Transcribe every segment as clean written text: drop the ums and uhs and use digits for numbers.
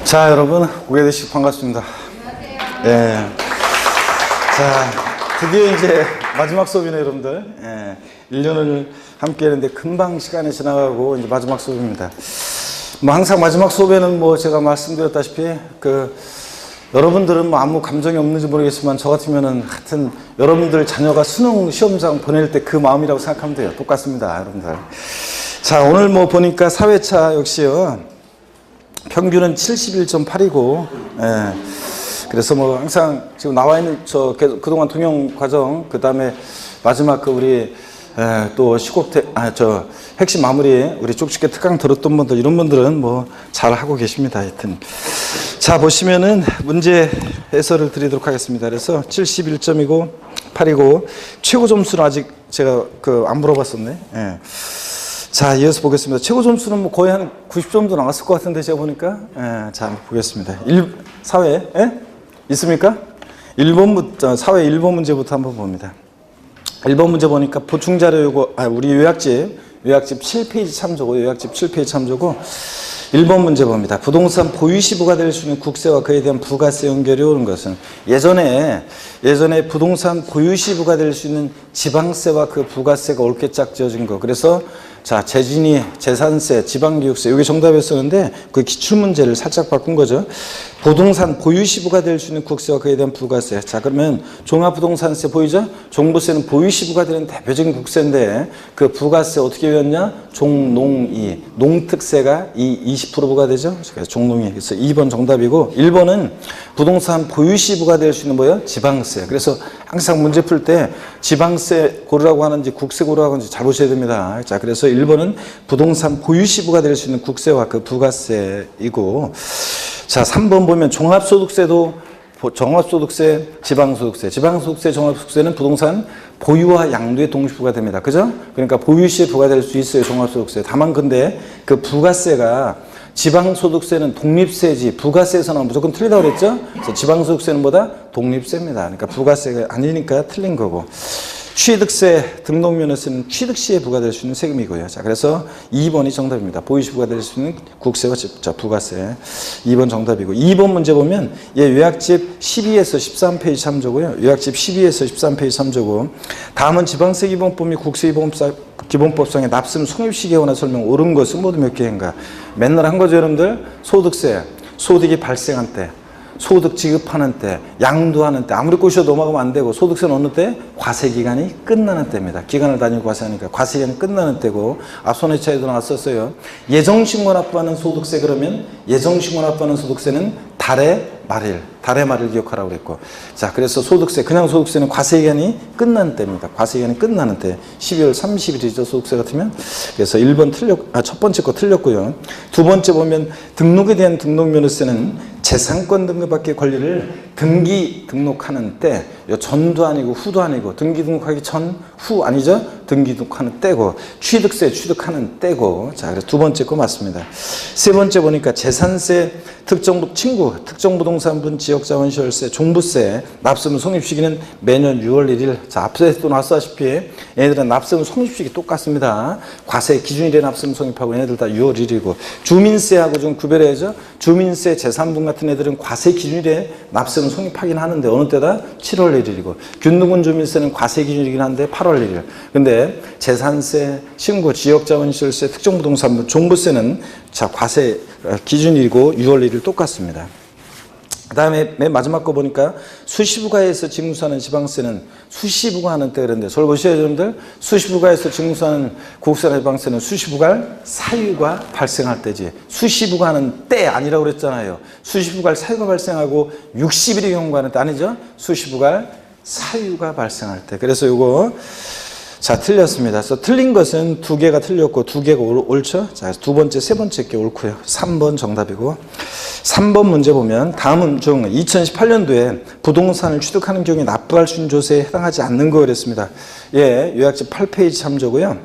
자, 여러분, 오게 되시고 반갑습니다. 예. 자, 드디어 이제 마지막 수업이네, 여러분들. 예. 1년을 함께 했는데 금방 시간이 지나가고 이제 마지막 수업입니다. 뭐 항상 마지막 수업에는 뭐 제가 말씀드렸다시피 여러분들은 뭐 아무 감정이 없는지 모르겠지만 저 같으면은 하여튼 여러분들 자녀가 수능 시험장 보낼 때 그 마음이라고 생각하면 돼요. 똑같습니다, 여러분들. 자, 오늘 뭐 보니까 4회차 역시요. 평균은 71.8이고, 예. 그래서 뭐 항상 지금 나와 있는 그동안 통영 과정, 그 다음에 마지막 우리, 또 핵심 마무리, 우리 쪽집게 특강 들었던 분들, 이런 분들은 뭐 잘 하고 계십니다. 하여튼. 자, 보시면은 문제 해설을 드리도록 하겠습니다. 그래서 71점이고, 8이고, 최고 점수는 아직 제가 안 물어봤었네. 예. 자, 이어서 보겠습니다. 최고 점수는 뭐 거의 한 90점도 나왔을 것 같은데, 제가 보니까. 예, 자, 보겠습니다. 4회, 예? 있습니까? 4회 1번 문제부터 한번 봅니다. 1번 문제 보니까 보충자료 요거, 우리 요약집 7페이지 참조고, 요약집 7페이지 참조고, 1번 문제 봅니다. 부동산 보유시부가 될 수 있는 국세와 그에 대한 부가세 연결이 오는 것은 예전에 부동산 보유시부가 될 수 있는 지방세와 그 부가세가 옳게 짝지어진 거. 그래서 자, 재산세, 지방교육세, 이게 정답이었었는데 그 기출문제를 살짝 바꾼 거죠. 부동산 보유시부가 될 수 있는 국세와 그에 대한 부가세. 자, 그러면 종합부동산세 보이죠? 종부세는 보유시부가 되는 대표적인 국세인데 그 부가세 어떻게 외웠냐? 종농이. 농특세가 20% 부과되죠? 그래서 종농이. 그래서 2번 정답이고 1번은 부동산 보유시부가 될 수 있는 뭐예요? 지방세. 그래서 항상 문제 풀 때 지방세 고르라고 하는지 국세 고르라고 하는지 잘 보셔야 됩니다. 자, 그래서 1번은 부동산 보유시부가 될 수 있는 국세와 그 부가세이고, 자, 3번 보면 종합소득세도 종합소득세, 지방소득세, 종합소득세는 부동산 보유와 양도의 동시부가 됩니다. 그죠? 그러니까 보유시에 부과될 수 있어요, 종합소득세. 다만 근데 그 부가세가 지방소득세는 독립세지 부가세에서는 무조건 틀리다고 그랬죠? 그래서 지방소득세는 뭐다? 독립세입니다. 그러니까 부가세가 아니니까 틀린 거고. 취득세 등록면허세는 취득시에 부과될 수 있는 세금이고요. 자, 그래서 2번이 정답입니다. 보유시 부과될 수 있는 국세와 부가세. 2번 정답이고. 2번 문제 보면 요약집 12에서 13페이지 참조고요. 요약집 12에서 13페이지 참조고. 다음은 지방세 기본법 및 국세 기본법상의 납세금 성립시기에 관한 설명 옳은 것은 모두 몇 개인가? 맨날 한 거죠, 여러분들. 소득세, 소득이 발생한 때, 소득 지급하는 때, 양도하는 때, 아무리 꼬셔도 넘어가면 안 되고, 소득세는 어느 때? 과세기간이 끝나는 때입니다. 기간을 다니고 과세하니까 과세기간이 끝나는 때고, 앞선 회차에도 나왔었어요. 예정신고 납부하는 소득세, 그러면 예정신고 납부하는 소득세는 달의 말을 기억하라고 그랬고. 자, 그래서 소득세, 그냥 소득세는 과세기간이 끝나는 때입니다. 과세기간이 끝나는 때. 12월 30일이죠, 소득세 같으면. 그래서 1번 첫 번째 거 틀렸고요. 두 번째 보면 등록에 대한 등록면허세는 재산권 등급받기 권리를 등기 등록하는 때, 전도 아니고 후도 아니고, 등기 등록하기 전, 후 아니죠? 등기 등록하는 때고, 취득세 취득하는 때고. 자, 그래서 두 번째 거 맞습니다. 세 번째 보니까 재산세, 특정부동산분 지역자원시설세, 종부세, 납세금 성립시기는 매년 6월 1일. 자, 앞서도 나왔다시피 얘네들은 납세금 성립시기 똑같습니다. 과세 기준일에 납세금 성립하고 얘네들 다 6월 1일이고, 주민세하고 좀 구별해야죠. 주민세, 재산분 같은 애들은 과세 기준일에 납세금 성립하긴 하는데 어느 때다? 7월 1일이고, 균등군 주민세는 과세 기준이긴 한데 8월 1일. 근데 재산세, 신고, 지역자원시설세, 특정부동산분, 종부세는 자, 과세 기준일이고 6월 1일 똑같습니다. 그 다음에 맨 마지막 거 보니까 수시부가에서 징수하는 지방세는 수시부가하는 때 그런데 저를 보셔야 여러분들, 수시부가에서 징수하는 국세나 지방세는 수시부갈 사유가 발생할 때지, 수시부가하는 때 아니라고 그랬잖아요. 수시부갈 사유가 발생하고 60일이 경과하는 때 아니죠? 수시부갈 사유가 발생할 때. 그래서 요거 자, 틀렸습니다. 그래서 틀린 것은 2개가 틀렸고 2개가 옳죠? 자, 두 번째, 세 번째 게 옳고요. 3번 정답이고. 3번 문제 보면 다음은 중 2018년도에 부동산을 취득하는 경우에 납부할 수 있는 조세에 해당하지 않는 거 그랬습니다. 예, 요약집 8페이지 참조고요.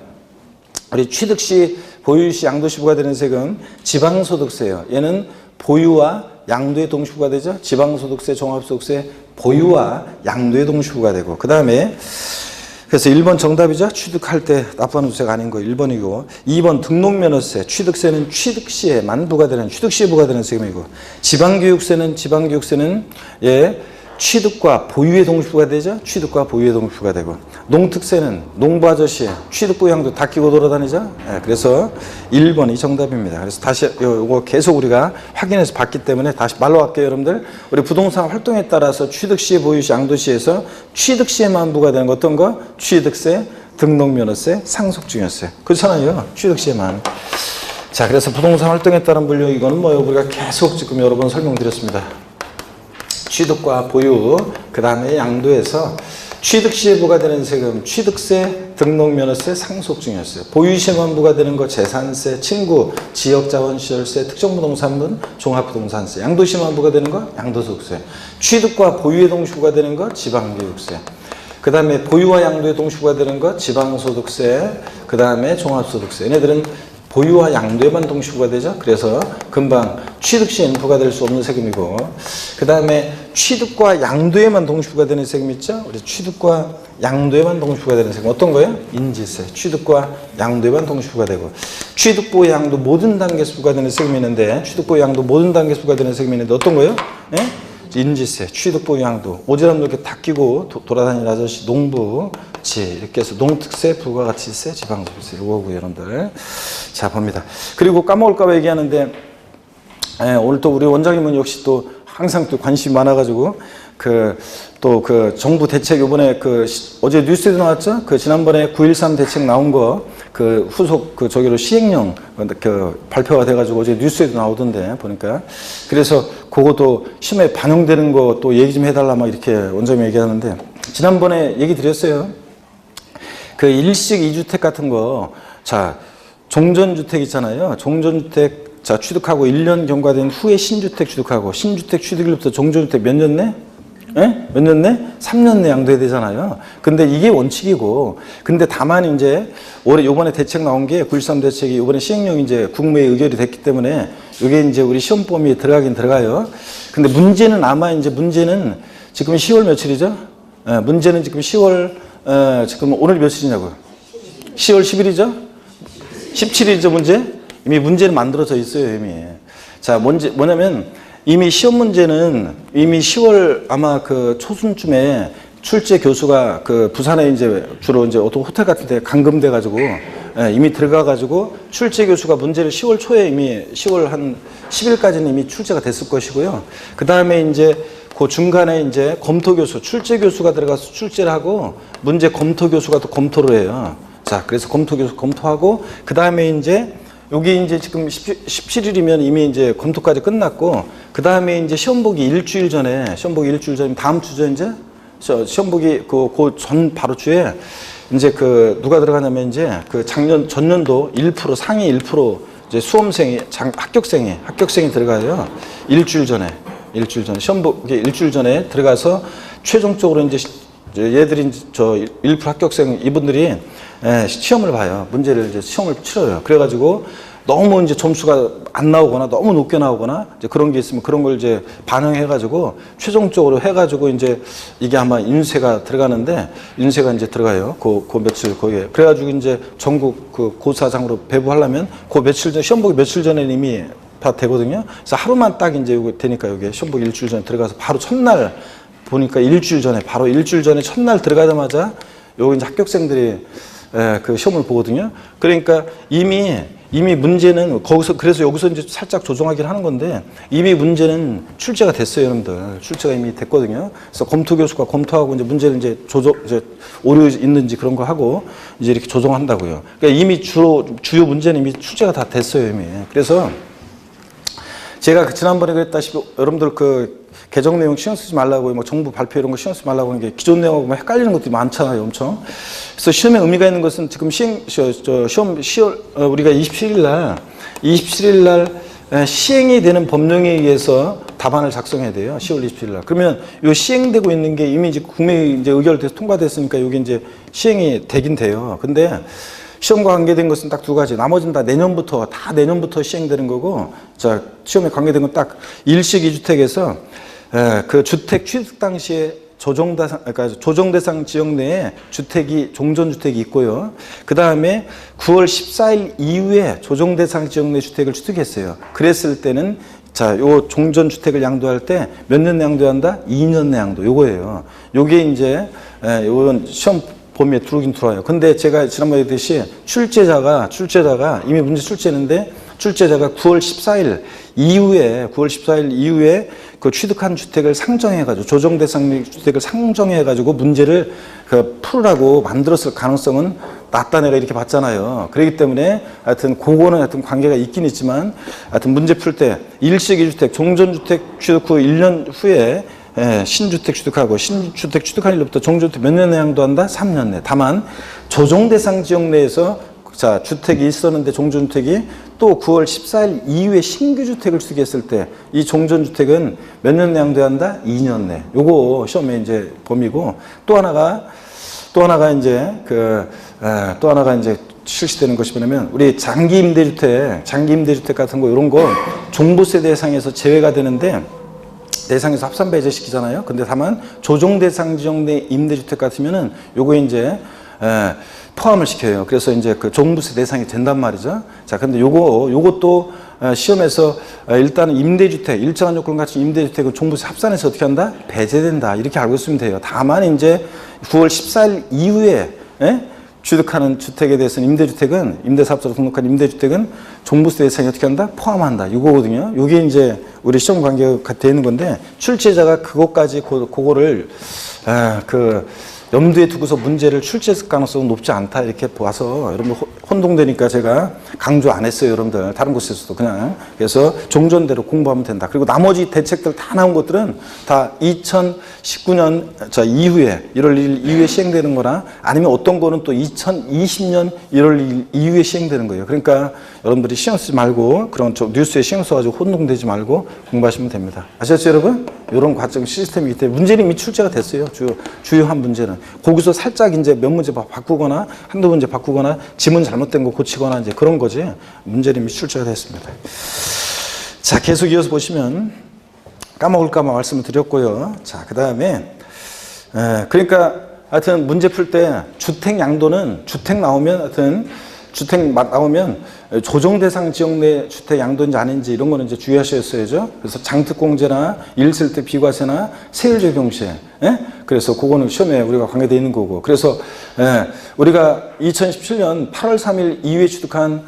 우리 취득시, 보유시, 양도시 부과되는 세금 지방소득세예요. 얘는 보유와 양도의 동시부가 되죠. 지방소득세, 종합소득세, 보유와 양도의 동시부가 되고, 그 다음에 그래서 1번 정답이죠. 취득할 때 납부하는 주체가 아닌 거 1번이고 2번 등록면허세, 취득세는 취득시에만 부과되는 취득시에 부과되는 세금이고 지방교육세는 예, 취득과 보유에 동시부가 되죠. 취득과 보유에 동시부가 되고 농특세는 농부 아저씨 취득부 양도 다 끼고 돌아다니죠. 예, 그래서 1번이 정답입니다. 그래서 다시 이거 계속 우리가 확인해서 봤기 때문에 다시 말로 할게요. 여러분들 우리 부동산 활동에 따라서 취득시, 보유시, 양도시에서 취득시에만 부과되는 거 어떤 거? 취득세, 등록면허세, 상속증여세. 그렇잖아요. 취득시에만. 자, 그래서 부동산 활동에 따른 분류 이거는 뭐예요? 우리가 계속 지금 여러 번 설명드렸습니다. 취득과 보유, 그 다음에 양도에서 취득시에 부과되는 세금, 취득세, 등록면허세, 상속증여세, 보유시에만 부과되는 거 재산세, 친구, 지역자원시설세, 특정부동산분, 종합부동산세, 양도시에만 부과되는 거 양도소득세, 취득과 보유에 동시 부과되는 거 지방교육세, 그 다음에 보유와 양도에 동시 부과되는 거 지방소득세, 그 다음에 종합소득세. 얘네들은 보유와 양도에만 동시 부과되죠. 그래서 금방 취득시에는 부과될 수 없는 세금이고 그 다음에 취득과 양도에만 동시 부과되는 세금 있죠. 우리 취득과 양도에만 동시 부과되는 세금 어떤 거예요? 인지세. 취득과 양도에만 동시 부과되고 취득보 양도 모든 단계에서 부과되는 세금이 있는데 취득보 양도 모든 단계에서 부과되는 세금이 있는데 어떤 거예요? 예? 인지세, 취득보 양도, 오지랖 이렇게 다 끼고 돌아다니는 아저씨, 농부, 이렇게 해서 농특세, 부가가치세, 지방소득세 이거고 여러분들. 자 봅니다. 그리고 까먹을까봐 얘기하는데 오늘 또 우리 원장님은 역시 또 항상 또 관심이 많아가지고 또 정부 대책 요번에 어제 뉴스에도 나왔죠? 지난번에 9.13 대책 나온 거 후속 저기로 시행령 발표가 돼가지고 어제 뉴스에도 나오던데 보니까 그래서 그것도 시험에 반영되는 거 또 얘기 좀 해달라 막 이렇게 원장님이 얘기하는데 지난번에 얘기 드렸어요. 일식 2주택 같은 거 자 종전주택 있잖아요. 종전주택 자 취득하고 1년 경과된 후에 신주택 취득하고 신주택 취득일부터 종전주택 몇 년 내? 예? 몇 년 내? 3년 내 양도해야 되잖아요. 근데 이게 원칙이고, 근데 다만 이제 올해 요번에 대책 나온 게 9.13 대책이 요번에 시행령 이제 국무회의 의결이 됐기 때문에 이게 이제 우리 시험 범위에 들어가긴 들어가요. 근데 문제는 아마 이제 문제는 지금 10월 며칠이죠? 예, 문제는 지금 10월 지금 오늘 며칠이냐고요? 10월 10일이죠? 17일이죠 문제? 이미 문제는 만들어져 있어요 이미. 자 뭐냐면 이미 시험 문제는 이미 10월 아마 초순쯤에 출제 교수가 부산에 이제 주로 이제 어떤 호텔 같은 데 감금돼 가지고 이미 들어가 가지고 출제 교수가 문제를 10월 초에 이미 10월 한 10일까지는 이미 출제가 됐을 것이고요. 그 다음에 이제 그 중간에 이제 검토 교수, 출제 교수가 들어가서 출제를 하고 문제 검토 교수가 또 검토를 해요. 자, 그래서 검토 교수 검토하고 그 다음에 이제 여기 이제 지금 17일이면 이미 이제 검토까지 끝났고, 그 다음에 이제 시험 보기 일주일 전에, 다음 주죠, 이제? 시험 보기 바로 주에 이제 누가 들어가냐면 이제 전년도 1% 상위 1% 이제 수험생이, 합격생이 들어가요. 일주일 전에 시험 보기 일주일 전에 들어가서 최종적으로 이제 얘들이 1% 합격생 이분들이 시험을 봐요. 문제를 이제 시험을 치러요. 그래가지고 너무 이제 점수가 안 나오거나 너무 높게 나오거나 이제 그런 게 있으면 그런 걸 이제 반영해가지고 최종적으로 해가지고 이제 이게 아마 인쇄가 들어가는데 인쇄가 이제 들어가요. 그 며칠 거기에. 그래가지고 이제 전국 고사장으로 배부하려면 며칠 전 시험 보기 며칠 전에 이미 다 되거든요. 그래서 하루만 딱 이제 이거 되니까 여기 시험 보기 일주일 전에 들어가서 바로 첫날 보니까 일주일 전에 첫날 들어가자마자 여기 이제 합격생들이 시험을 보거든요. 그러니까 이미 문제는 그래서 여기서 이제 살짝 조정하긴 하는 건데 이미 문제는 출제가 됐어요, 여러분들. 출제가 이미 됐거든요. 그래서 검토 교수가 검토하고 이제 문제를 이제 오류 있는지 그런 거 하고 이제 이렇게 조정한다고요. 그러니까 이미 주요 문제는 이미 출제가 다 됐어요, 이미. 그래서 제가 지난번에 그랬다시피 여러분들 개정 내용 신경 쓰지 말라고 뭐 정부 발표 이런 거 신경 쓰지 말라고 하는 게 기존 내용하고 막 헷갈리는 것들이 많잖아요, 엄청. 그래서 시험에 의미가 있는 것은 지금 시험 10월 우리가 27일 날 시행이 되는 법령에 의해서 답안을 작성해야 돼요. 10월 27일 날. 그러면 요 시행되고 있는 게 이미 이제 국내에 이제 의결돼서 통과됐으니까 이게 이제 시행이 되긴 돼요. 근데 시험과 관계된 것은 딱 두 가지. 나머지는 다 내년부터 시행되는 거고, 시험에 관계된 건 딱 일식 2주택에서 주택 취득 당시에 그러니까 조정대상 지역 내에 주택이 종전주택이 있고요. 그 다음에 9월 14일 이후에 조정대상 지역 내 주택을 취득했어요. 그랬을 때는 자, 요 종전주택을 양도할 때 몇 년 양도한다? 2년 내 양도. 요거예요. 요게 이제 요런 시험 범위에 들어오긴 들어와요. 근데 제가 지난번에 얘기했듯이 출제자가 이미 문제 출제했는데 출제자가 9월 14일 이후에 그 취득한 주택을 상정해가지고 조정대상 주택을 상정해가지고 문제를 그 풀으라고 만들었을 가능성은 낮다 내가 이렇게 봤잖아요. 그렇기 때문에 하여튼 그거는 하여튼 관계가 있긴 있지만 하여튼 문제 풀 때 일시기 주택, 종전주택 취득 후 1년 후에 신주택 취득하고 신주택 취득한 일로부터 종전주택 몇 년 내 양도한다? 3년 내. 다만 조정대상 지역 내에서 자, 주택이 있었는데 종전주택이 또 9월 14일 이후에 신규 주택을 취득했을 때 이 종전주택은 몇 년 내 양도해야 한다? 2년 내. 요거 시험에 이제 범위고 또 하나가 이제 또 하나가 이제 실시되는 것이 뭐냐면 우리 장기 임대주택 같은 거 이런 거 종부세 대상에서 제외가 되는데 대상에서 합산 배제시키잖아요. 근데 다만 조정대상 지역 내 임대주택 같으면은 요거 이제 포함을 시켜요. 그래서 이제 그 종부세 대상이 된단 말이죠. 자, 근데 요것도 시험에서 일단은 임대주택, 일정한 요건 갖춘 임대주택은 종부세 합산해서 어떻게 한다? 배제된다. 이렇게 알고 있으면 돼요. 다만 이제 9월 14일 이후에 취득하는 주택에 대해서는 임대사업자로 등록한 임대주택은 종부세 대상에 어떻게 한다? 포함한다. 이거거든요. 이게 이제 우리 시험 관계가 되는 건데 출제자가 그것까지 그거를 염두에 두고서 문제를 출제했을 가능성은 높지 않다 이렇게 봐서 여러분들 혼동되니까 제가 강조 안 했어요. 여러분들 다른 곳에서도 그냥 그래서 종전대로 공부하면 된다. 그리고 나머지 대책들 다 나온 것들은 다 2019년 이후에 1월 1일 이후에 시행되는 거나 아니면 어떤 거는 또 2020년 1월 2일 이후에 시행되는 거예요. 그러니까 여러분들이 신경 쓰지 말고 그런 뉴스에 신경 써가지고 혼동되지 말고 공부하시면 됩니다. 아셨죠 여러분? 이런 과정 시스템이기 때문에 문제는 이미 출제가 됐어요. 주요한 문제는. 거기서 살짝 이제 몇 문제 바꾸거나 한두 문제 바꾸거나 지문 잘못된 거 고치거나 이제 그런 거지. 문제는 이미 출제가 됐습니다. 자, 계속 이어서 보시면 까먹을까봐 말씀을 드렸고요. 자, 그 다음에 그러니까 하여튼 문제 풀 때 주택 양도는 주택 나오면 조정대상 지역 내 주택 양도인지 아닌지 이런 거는 이제 주의하셔야죠. 그래서 장특공제나 일쓸 때 비과세나 세율 적용시. 그래서 그거는 시험에 우리가 관계되어 있는 거고. 그래서 우리가 2017년 8월 3일 이후에 취득한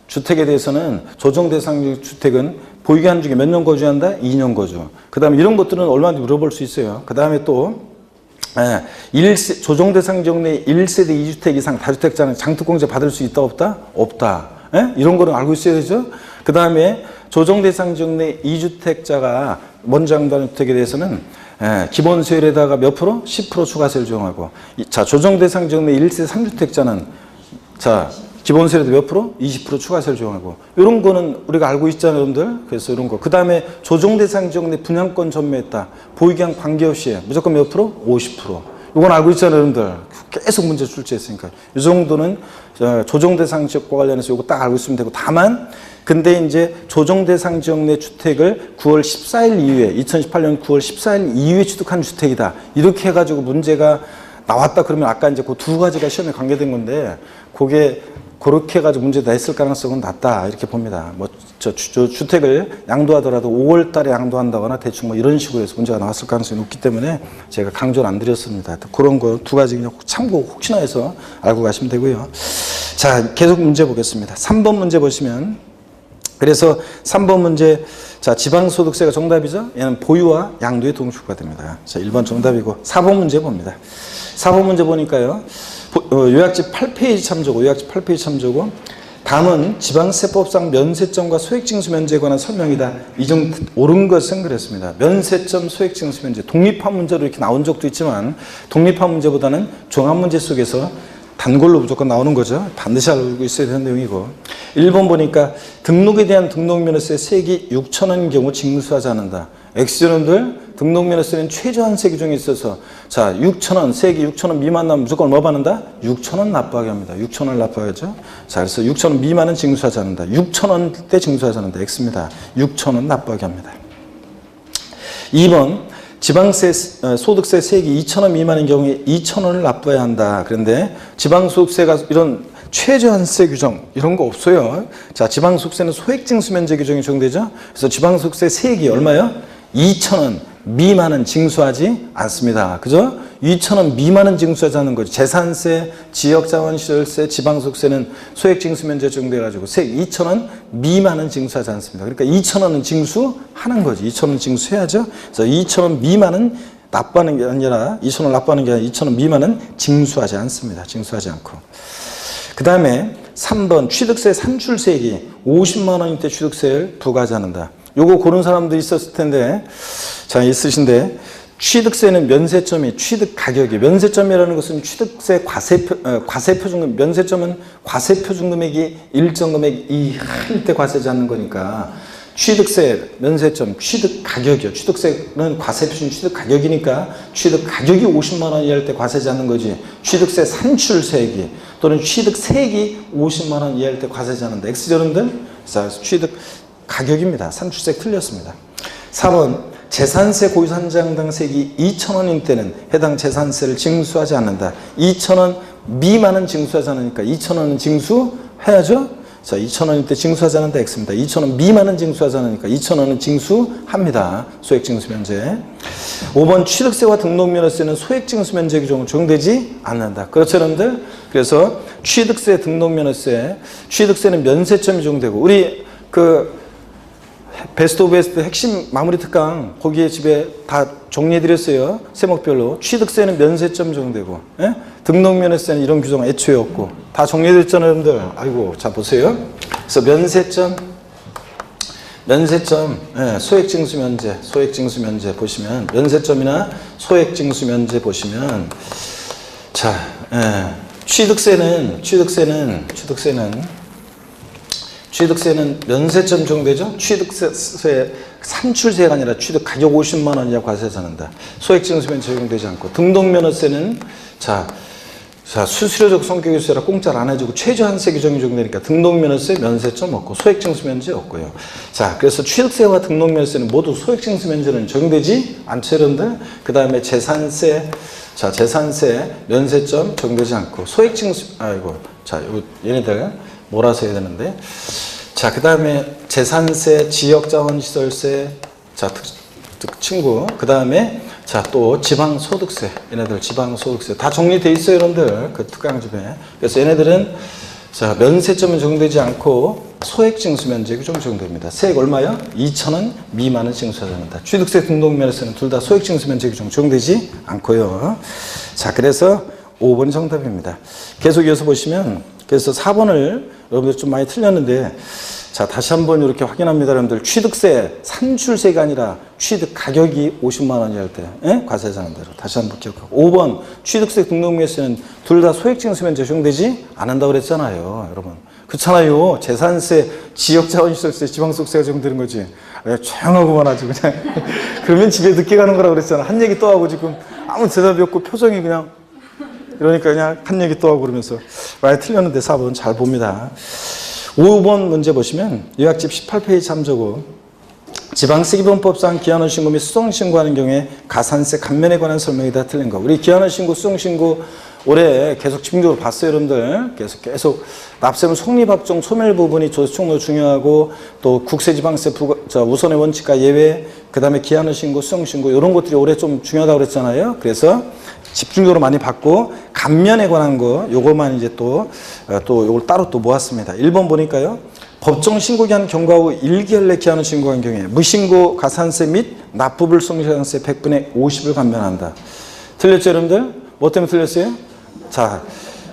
주택에 대해서는 조정대상 주택은 보유기한 중에 몇 년 거주한다? 2년 거주. 그 다음에 이런 것들은 얼마든지 물어볼 수 있어요. 그 다음에 또 조정대상 지역 내 1세대 2주택 이상 다주택자는 장특공제 받을 수 있다 없다? 없다. 이런 거는 알고 있어야 되죠. 그 다음에 조정대상 지역 내 2주택자가 먼저 양도하는 주택에 대해서는 기본세율에다가 몇 프로? 10% 추가세를 적용하고 자 조정대상 지역 내 1세대 3주택자는 자 기본세율에도 몇 프로? 20% 추가세를 적용하고 이런 거는 우리가 알고 있잖아요 여러분들. 그래서 이런 거. 그 다음에 조정대상 지역 내 분양권 전매했다. 보유기한 관계없이 무조건 몇 프로? 50%. 이건 알고 있잖아요 여러분들. 계속 문제 출제했으니까. 이 정도는 조정대상 지역과 관련해서 이거 딱 알고 있으면 되고 다만 근데 이제 조정대상 지역 내 주택을 9월 14일 이후에 2018년 9월 14일 이후에 취득한 주택이다. 이렇게 해가지고 문제가 나왔다 그러면 아까 이제 그 두 가지가 시험에 관계된 건데 그게 그렇게 해가지고 문제 냈을 가능성은 낮다 이렇게 봅니다. 뭐 주택을 양도하더라도 5월 달에 양도한다거나 대충 뭐 이런 식으로 해서 문제가 나왔을 가능성이 높기 때문에 제가 강조를 안 드렸습니다. 그런 거 두 가지 그냥 참고 혹시나 해서 알고 가시면 되고요. 자, 계속 문제 보겠습니다. 3번 문제 보시면 그래서 3번 문제 자 지방소득세가 정답이죠. 얘는 보유와 양도의 동시효가 됩니다. 자 1번 정답이고 4번 문제 봅니다. 4번 문제 보니까요. 요약집 8페이지 참조고 다음은 지방세법상 면세점과 소액징수 면제에 관한 설명이다. 이 중 옳은 것은 그랬습니다. 면세점, 소액징수 면제 독립한 문제로 이렇게 나온 적도 있지만 독립한 문제보다는 종합 문제 속에서 단골로 무조건 나오는 거죠. 반드시 알고 있어야 되는 내용이고 1번 보니까 등록에 대한 등록면허세 세액이 6,000원인 경우 징수하지 않는다. X년들 등록면허세는 최저한 세액 중에 있어서 자 6,000원 세액이 6,000원 미만 나면 무조건 뭐 받는다? 6,000원 납부하게 합니다. 6,000원을 납부하죠. 자 그래서 6,000원 미만은 징수하지 않는다. 6,000원 때 징수하지 않는다. X입니다. 6,000원 납부하게 합니다. 2번 지방세, 소득세 세액이 2,000원 미만인 경우에 2,000원을 납부해야 한다. 그런데 지방소득세가 이런 최저한세 규정 이런 거 없어요. 자, 지방소득세는 소액징수면제 규정이 적용되죠. 그래서 지방소득세 세액이 얼마요? 2,000원 미만은 징수하지 않습니다. 그죠? 2,000원 미만은 징수하지 않는 거죠. 재산세, 지역자원시설세, 지방소득세는 소액징수면제 적용돼가지고 세액 2,000원 미만은 징수하지 않습니다. 그러니까 2,000원은 징수하는 거죠. 2,000원 징수해야죠. 그래서 2,000원 미만은 납부하는 게 아니라 2,000원 납부하는 게 아니라 2,000원 미만은 징수하지 않습니다. 징수하지 않고. 그 다음에 3번 취득세 산출세액이 50만 원일 때 취득세를 부과하지 않는다. 요거 고른 사람도 있었을 텐데, 자, 있으신데, 취득세는 면세점이 취득 가격이, 면세점이라는 것은 취득세 과세표준금, 면세점은 과세표준 금액이 일정 금액 이하일 때 과세하지 않는 거니까, 취득세, 면세점, 취득 가격이요. 취득세는 과세표준 취득 가격이니까 취득 가격이 50만 원 이하일 때 과세하지 않는 거지. 취득세 산출세액이 또는 취득세액이 50만 원 이하일 때 과세하지 않는다. X절은들 취득 가격입니다. 산출세 틀렸습니다. 4번 재산세 고유산정당 세액이 2,000원인 때는 해당 재산세를 징수하지 않는다. 2,000원 미만은 징수하지 않으니까 2,000원은 징수해야죠. 자, 2,000원일 때 징수하지 않는다 X입니다. 2,000원 미만은 징수하지 않으니까 2,000원은 징수합니다. 소액징수면제. 5번 취득세와 등록면허세는 소액징수면제 규정은 적용되지 않는다. 그렇죠, 여러분들? 그래서 취득세, 등록면허세, 취득세는 면세점이 적용되고, 우리 베스트 오브 베스트 핵심 마무리 특강 거기에 집에 다 정리해드렸어요. 세목별로. 취득세는 면세점 적용되고, 예? 등록면허세는 이런 규정은 애초에 없고 다 정리해드렸잖아요, 여러분들. 아이고, 자 보세요. 그래서 면세점, 예, 소액징수면제 보시면, 면세점이나 소액징수면제 보시면, 자, 예, 취득세는 면세점 적용되죠. 취득세 산출세가 아니라 취득 가격 50만 원 이하 과세하지 않는다. 소액징수면제 적용되지 않고, 등록면허세는 자 수수료적 성격일세라 공짜로 안 해주고 최저한세 규정이 적용되니까 등록면허세 면세점 없고 소액징수면제 없고요. 자, 그래서 취득세와 등록면허세는 모두 소액징수면제는 적용되지 않죠, 여러분들. 그 다음에 재산세 면세점 적용되지 않고 얘네들 몰아서 해야 되는데, 자, 그 다음에 재산세, 지역자원시설세, 자, 친구, 그 다음에 자, 또 지방소득세, 얘네들 지방소득세 다 정리되어 있어요, 여러분들. 그 특강집에. 그래서 얘네들은 자, 면세점은 적용되지 않고 소액징수면제 규정 적용됩니다. 세액 얼마요? 2,000원 미만은 징수하지 않는다. 취득세, 등록면허세는 둘 다 소액징수면제 규정 적용되지 않고요. 자, 그래서 5번이 정답입니다. 계속 이어서 보시면, 그래서 4번을 여러분들 좀 많이 틀렸는데, 자, 다시 한번 이렇게 확인합니다, 여러분들. 취득세, 산출세가 아니라 취득 가격이 50만 원이 할 때, 예? 과세하지 않는 대로. 다시 한번 기억하고. 5번, 취득세, 등록면허세는 둘 다 소액징수면제 적용되지 않는다고 그랬잖아요, 여러분. 그렇잖아요. 재산세, 지역자원시설세, 지방소득세가 적용되는 거지. 조용하고만 아주 그냥. 그러면 집에 늦게 가는 거라고 그랬잖아. 한 얘기 또 하고 지금 아무 대답이 없고 표정이 그냥. 그러니까 그냥 한 얘기 또 하고 그러면서. 많이 틀렸는데 4번 잘 봅니다. 5번 문제 보시면 요약집 18페이지 참조고, 지방세기본법상 기한원 신고 및 수송 신고하는 경우에 가산세 감면에 관한 설명이 다 틀린 거. 우리 기한원 신고, 수송 신고 올해 계속 집중적으로 봤어요, 여러분들. 계속 납세분 성립합종 소멸 부분이 조세총로 중요하고, 또 국세지방세 우선의 원칙과 예외, 그 다음에 기한원 신고, 수송 신고 이런 것들이 올해 좀 중요하다고 그랬잖아요. 그래서 집중적으로 많이 봤고, 감면에 관한 거 요것만 이제 또 요걸 따로 또 모았습니다. 1번 보니까요. 법정 신고기한 경과 후 1개월 내 기한을 신고한 경우에 무신고 가산세 및 납부불성시간세 100분의 50을 감면한다. 틀렸죠, 여러분들? 뭐 때문에 틀렸어요? 자,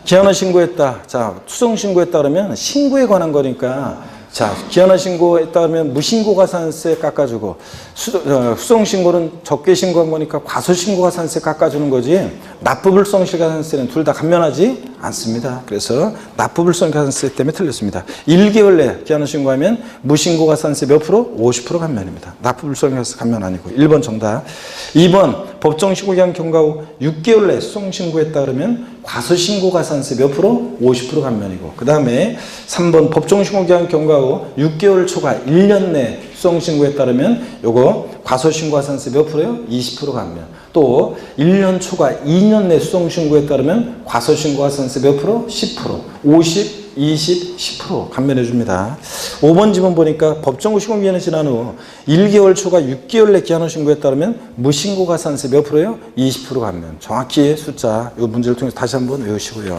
기한을 신고했다. 자, 수송 신고했다 그러면 신고에 관한 거니까, 자, 기한을 신고했다 그러면 무신고 가산세 깎아주고, 수송 신고는 적게 신고한 거니까 과소신고 가산세 깎아주는 거지, 납부불성실 가산세는 둘 다 감면하지 않습니다. 그래서 납부불성 가산세 때문에 틀렸습니다. 1개월 내 기한을 신고하면 무신고 가산세 몇 프로? 50% 감면입니다. 납부불성 가산세 감면 아니고. 1번 정답. 2번 법정 신고기한 경과 후 6개월 내 수송 신고했다 그러면 과소신고 가산세 몇 프로? 50% 감면이고. 그 다음에 3번 법정 신고기한 경과 후 6개월 초과 1년 내 숙성 신고에 따르면 요거 과소신고가산세 몇 프로요? 20% 감면. 또 1년 초과 2년 내 수송 신고에 따르면 과소신고가산세 몇 프로? 10%. 50, 20, 10% 감면해 줍니다. 5번 지문 보니까 법정고 시공기한이 지난 후 1개월 초과 6개월 내 기한후 신고에 따르면 무신고가산세 몇 프로요? 20% 감면. 정확히 숫자 이 문제를 통해서 다시 한번 외우시고요.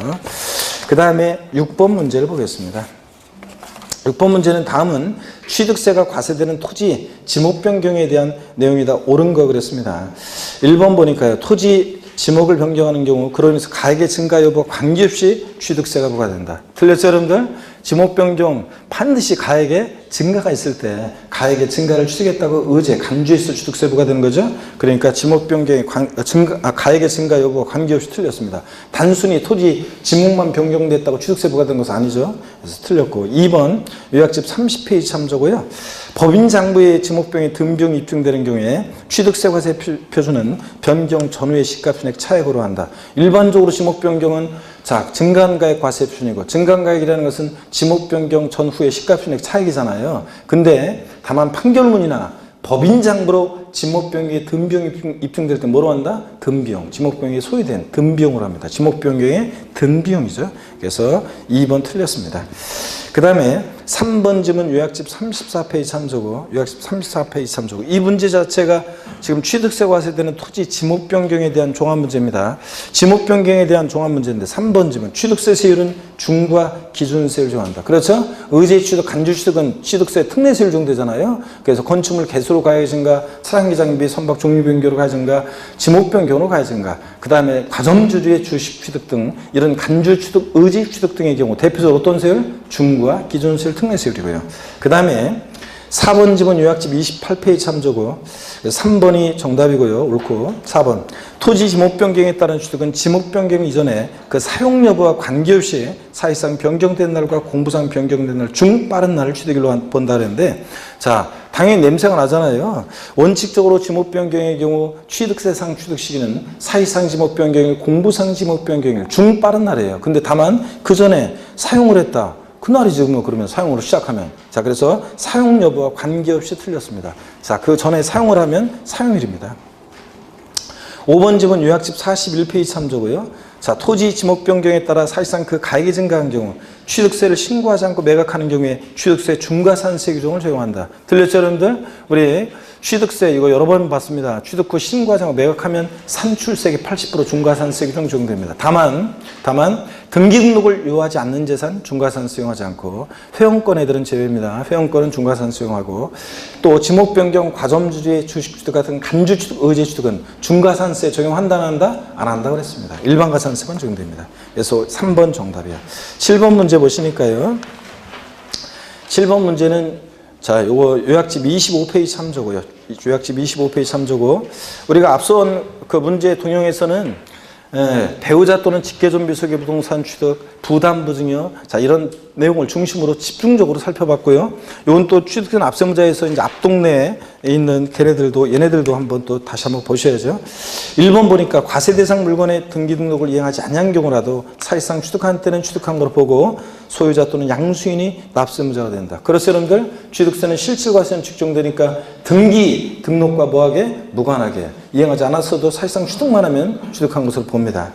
그 다음에 6번 문제를 보겠습니다. 6번 문제는 다음은 취득세가 과세되는 토지 지목 변경에 대한 내용이 다 옳은 거 그랬습니다. 1번 보니까요. 토지 지목을 변경하는 경우 그로 인해서 가액의 증가 여부와 관계없이 취득세가 부과된다. 틀렸죠 여러분들? 지목 변경 반드시 가액의 증가가 있을 때 가액의 증가를 취득했다고 의제, 간주해서 취득세 부과되는 거죠. 그러니까 지목 변경의 가액의 증가 여부와 관계없이 틀렸습니다. 단순히 토지 지목만 변경됐다고 취득세 부과된 것은 아니죠. 그래서 틀렸고 2번 요약집 30페이지 참조고요. 법인 장부의 지목병이 등비용이 입증되는 경우에 취득세 과세 표준은 변경 전후의 시가순액 차액으로 한다. 일반적으로 지목 변경은 증가한 가액 과세 표준이고 증가한 가액이라는 것은 지목 변경 전후의 시가순액 차액이잖아요. 근데 다만 판결문이나 법인 장부로 지목 변경의 등비용이 입증될 때 뭐로 한다? 등비용. 지목 변경이 소유된 등비용으로 합니다. 지목 변경의 등비용이죠. 그래서 2번 틀렸습니다. 그 다음에 3번 지문 요약집 34페이지 참조고 요약집 34페이지 참조고 이 문제 자체가 지금 취득세 과세되는 토지 지목 변경에 대한 종합 문제입니다. 지목 변경에 대한 종합 문제인데 3번 지문 취득세 세율은 중과 기준세율 정한다. 그렇죠? 의제 취득, 간주 취득은 취득세 특례세율 정되잖아요. 그래서 건축물 개수로 가야진가, 차량기 장비, 선박 종류 변경으로 가야진가, 지목 변경으로 가야진가. 그 다음에 과점주주의 주식 취득 등 이런 간주 취득, 의제 취득 등의 경우 대표적으로 어떤 세율? 중과 기준세율 특례세율이고요. 그 다음에 4번 지문 요약집 28페이지 참조고 3번이 정답이고요. 옳고 4번 토지 지목 변경에 따른 취득은 지목 변경 이전에 그 사용 여부와 관계없이 사실상 변경된 날과 공부상 변경된 날 중 빠른 날을 취득일로 본다 그랬는데 자 당연히 냄새가 나잖아요. 원칙적으로 지목 변경의 경우 취득세상 취득 시기는 사실상 지목 변경일, 공부상 지목 변경일 중 빠른 날이에요. 근데 다만 그 전에 사용을 했다. 그날이죠. 그러면 사용으로 시작하면. 자, 그래서 사용 여부와 관계없이 틀렸습니다. 자, 그 전에 사용을 하면 사용일입니다. 5번 지문 요약집 41페이지 참조고요. 자, 토지 지목 변경에 따라 사실상 그 가액이 증가한 경우 취득세를 신고하지 않고 매각하는 경우에 취득세 중과산세 규정을 적용한다. 들렸죠, 여러분들? 우리 취득세 이거 여러 번 봤습니다. 취득 후 신고하지 않고 매각하면 산출세액의 80% 중과산세 규정 적용됩니다. 다만 등기 등록을 요하지 않는 재산 중과산세 수용하지 않고 회원권 애들은 제외입니다. 회원권은 중과산세 수용하고 또 지목 변경 과점주주의 주식 취득 같은 간주 취득, 의제 취득은 중과산세 적용한다 안 한다? 안 한다 그랬습니다. 일반 과산세만 적용됩니다. 그래서 3번 정답이야. 7번 문제 보시니까요. 7번 문제는 자, 요거 요약집 25페이지 참조고요. 요약집 25페이지 참조고 우리가 앞선 그 문제 동영에서는 배우자 또는 직계존비 소개 부동산 취득, 부담부 증여, 자 이런 내용을 중심으로 집중적으로 살펴봤고요. 이건 또 취득된 앞세무자에서 이제 앞 동네에 있는 얘네들도 한번 또 다시 한번 보셔야죠. 1번 보니까 과세 대상 물건의 등기 등록을 이행하지 않은 경우라도 사실상 취득한 때는 취득한 것으로 보고 소유자 또는 양수인이 납세무자가 된다. 그렇죠, 여러분들? 취득세는 실질과세는 측정되니까 등기 등록과 뭐하게? 무관하게 이행하지 않았어도 사실상 취득만 하면 취득한 것으로 봅니다.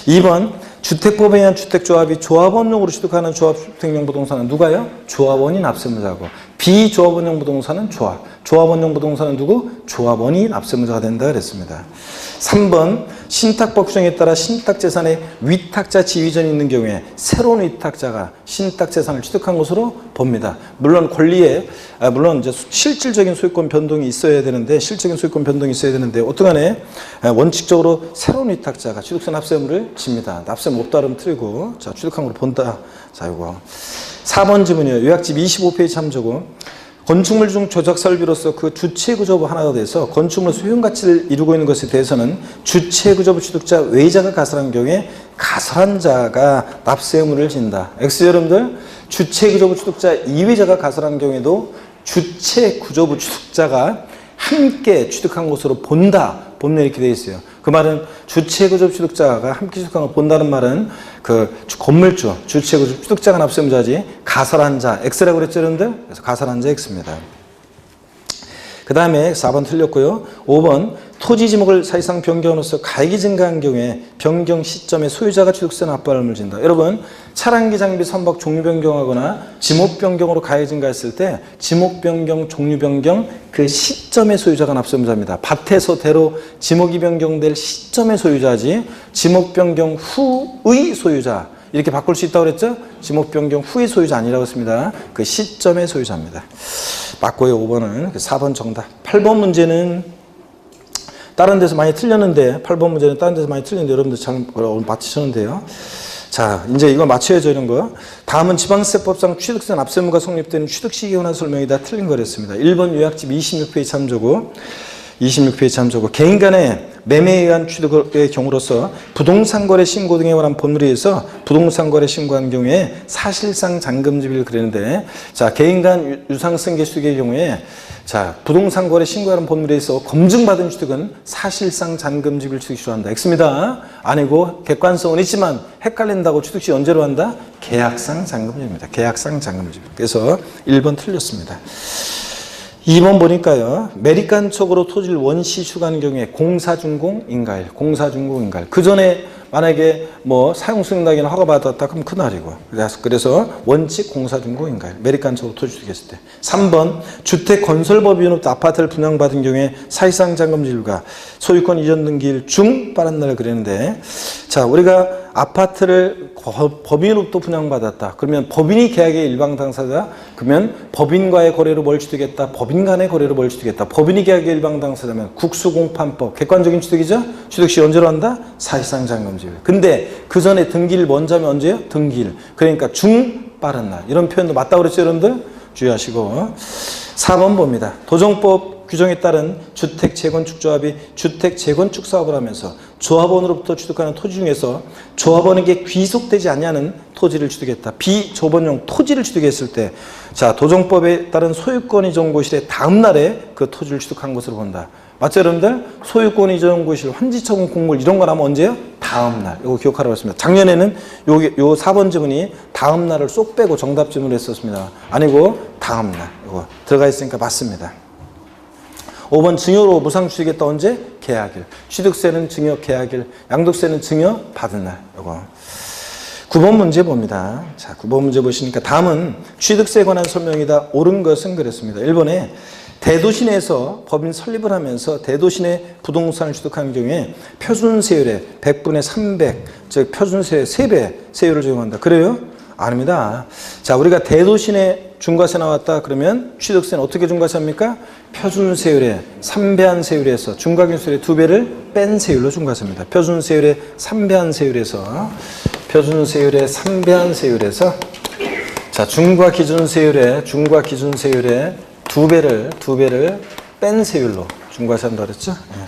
2번 주택법에 의한 주택조합이 조합원용으로 취득하는 조합주택용 부동산은 누가요? 조합원이 납세무자고 비조합원용 부동산은 조합원용 부동산은 누구? 조합원이 납세무자가 된다 그랬습니다. 3번 신탁법 규정에 따라 신탁재산에 위탁자 지위전이 있는 경우에 새로운 위탁자가 신탁재산을 취득한 것으로 봅니다. 물론 권리에 물론 이제 실질적인 소유권 변동이 있어야 되는데 어떠간에 원칙적으로 새로운 위탁자가 취득세 납세의무를 집니다. 납세의무 없다 그러면 틀리고 자 취득한 걸 본다. 자 이거 4번 지문이요. 요약집 25페이지 참조고 건축물 중 조작 설비로서 그 주체구조부 하나가 돼서 건축물 소용가치를 이루고 있는 것에 대해서는 주체구조부 취득자 외자가 가설한 경우에 가설한 자가 납세 의무를 진다. X 여러분들 주체구조부 취득자 이외자가 가설한 경우에도 주체구조부 취득자가 함께 취득한 것으로 본다. 본래 이렇게 되어 있어요. 그 말은 주체구조부 취득자가 함께 취득한 걸 본다는 말은 그 건물주, 주체구조부 취득자가 납세의무자지 가설한 자, X라고 그랬죠, 여러분들? 그래서 가설한 자 X입니다. 그 다음에 4번 틀렸고요. 5번 토지 지목을 사실상 변경으로써 가액이 증가한 경우에 변경 시점에 소유자가 취득세 납부를 물진다. 여러분 차량기 장비 선박 종류 변경하거나 지목 변경으로 가액이 증가했을 때 지목 변경, 종류 변경 그 시점의 소유자가 납세의무자입니다. 밭에서 대로 지목이 변경될 시점의 소유자지 지목 변경 후의 소유자 이렇게 바꿀 수 있다고 그랬죠? 지목 변경 후의 소유자 아니라고 했습니다. 그 시점의 소유자입니다. 맞고요. 5번은 4번 정답. 8번 문제는 다른 데서 많이 틀렸는데 8번 문제는 다른 데서 많이 틀렸는데 여러분들 잘 맞히셨는데요. 자, 이제 이거 맞춰야죠, 이런 거. 다음은 지방세법상 취득세 납세의무가 성립되는 취득시기에 관한 설명이 다 틀린 거랬습니다. 1번 요약집 26페이지 참조고 26페이지 참조고 개인 간의 매매에 의한 취득의 경우로서 부동산 거래 신고 등에 관한 법률에 의해서 부동산 거래 신고한 경우에 사실상 잔금지비를 그리는데 자, 개인 간 유상 승계 취득의 경우에 자, 부동산 거래 신고하는 법률에 의해서 검증받은 취득은 사실상 잔금지비를 취득시로 한다. X입니다. 아니고 객관성은 있지만 헷갈린다고 취득시 언제로 한다? 계약상 잔금지비입니다. 계약상 잔금지비. 그래서 1번 틀렸습니다. 2번 보니까요. 매립간척으로 토지를 원시 취득하는 경우에 공사준공 인가일, 공사준공 인가일. 그 전에 만약에 뭐 사용승낙이나 허가받았다 그럼 그날이고. 그래서 원칙 공사준공 인가일, 매립간척으로 토지 취득했을 때. 3번 주택 건설법인으로부터 아파트를 분양받은 경우에 사실상 잔금지비가 소유권 이전 등기일 중 빠른 날을 그리는데 자, 우리가 아파트를 법인으로부터 분양받았다. 그러면 법인이 계약의 일방 당사자. 그러면 법인과의 거래로 뭘 취득했다? 법인 간의 거래로 뭘 취득했다? 법인이 계약의 일방 당사자면 국수공판법. 객관적인 취득이죠? 취득 시 언제로 한다? 사실상 잔금지비. 근데 그 전에 등기일 먼저 하면 언제요? 등기일. 그러니까 중 빠른 날. 이런 표현도 맞다고 그랬죠, 여러분들? 주의하시고. 4번 봅니다. 도정법 규정에 따른 주택 재건축 조합이 주택 재건축 사업을 하면서 조합원으로부터 취득하는 토지 중에서 조합원에게 귀속되지 않냐는 토지를 취득했다. 비조합원용 토지를 취득했을 때 자, 도정법에 따른 소유권 이전 고실의 다음 날에 그 토지를 취득한 것으로 본다. 맞죠, 여러분들? 소유권 이전 고실, 환지처분 공물 이런 거 하면 언제요? 다음 날. 이거 기억하라고 했습니다. 작년에는 요 4번 지문이 다음 날을 쏙 빼고 정답 지문을 했었습니다. 아니고 다음 날. 이거 들어가 있으니까 맞습니다. 5번 증여로 무상 취득했다 언제? 계약일. 취득세는 증여 계약일, 양도세는 증여 받은 날. 이거. 9번 문제 봅니다. 자, 9번 문제 보시니까 다음은 취득세에 관한 설명이다. 옳은 것은 그랬습니다. 1번에 대도시 내에서 법인 설립을 하면서 대도시 내 부동산을 취득하는 경우에 표준세율의 100분의 300, 즉 표준세율의 3배 세율을 적용한다. 그래요? 아닙니다. 자, 우리가 대도시 내 중과세 나왔다 그러면 취득세는 어떻게 중과세합니까? 표준세율의 3배한 세율에서 중과기준세율의 2배를 뺀 세율로 중과세입니다. 표준세율의 3배한 세율에서 표준세율의 3배한 세율에서 자, 중과기준세율의 2배를 뺀 세율로 중과세한다 그랬죠? 네.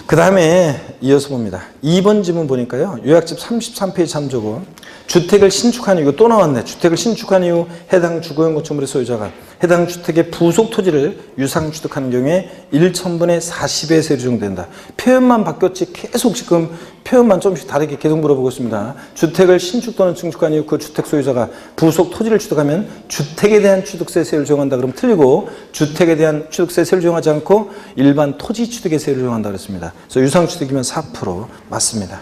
그 다음에 이어서 봅니다. 2번 지문 보니까요. 요약집 33페이지 참조고 주택을 신축한 이후 또 나왔네. 주택을 신축한 이후 해당 주거용 건축물의 소유자가 해당 주택의 부속 토지를 유상 취득하는 경우에 1,000분의 40의 세율이 적용된다. 표현만 바뀌었지 계속 지금 표현만 조금씩 다르게 계속 물어보고 있습니다. 주택을 신축 또는 증축한 이후 그 주택 소유자가 부속 토지를 취득하면 주택에 대한 취득세 세율을 적용한다. 그럼 틀리고 주택에 대한 취득세 세율을 적용하지 않고 일반 토지 취득의 세율을 적용한다 그랬습니다. 그래서 유상 취득이면 4% 맞습니다.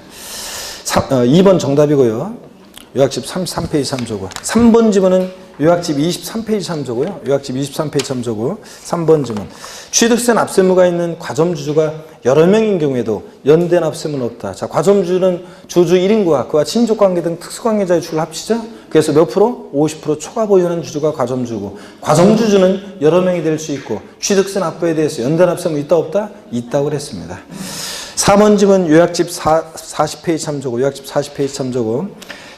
2번 정답이고요. 요약집 33페이지 참조고 3번 지문은 요약집 23페이지 참조고요. 요약집 23페이지 참조고 3번 지문 취득세 납세의무가 있는 과점주주가 여러 명인 경우에도 연대 납세의무는 없다. 자, 과점주주는 주주 1인과 그와 친족관계 등 특수관계자의 주를 합치죠. 그래서 몇 프로? 50% 초과 보유하는 주주가 과점주주고 과점주주는 여러 명이 될 수 있고 취득세 납부에 대해서 연대 납세의무 있다 없다? 있다고 그랬습니다. 4번 지문 요약집 40페이지 참조고 요약집 40페이지 참조고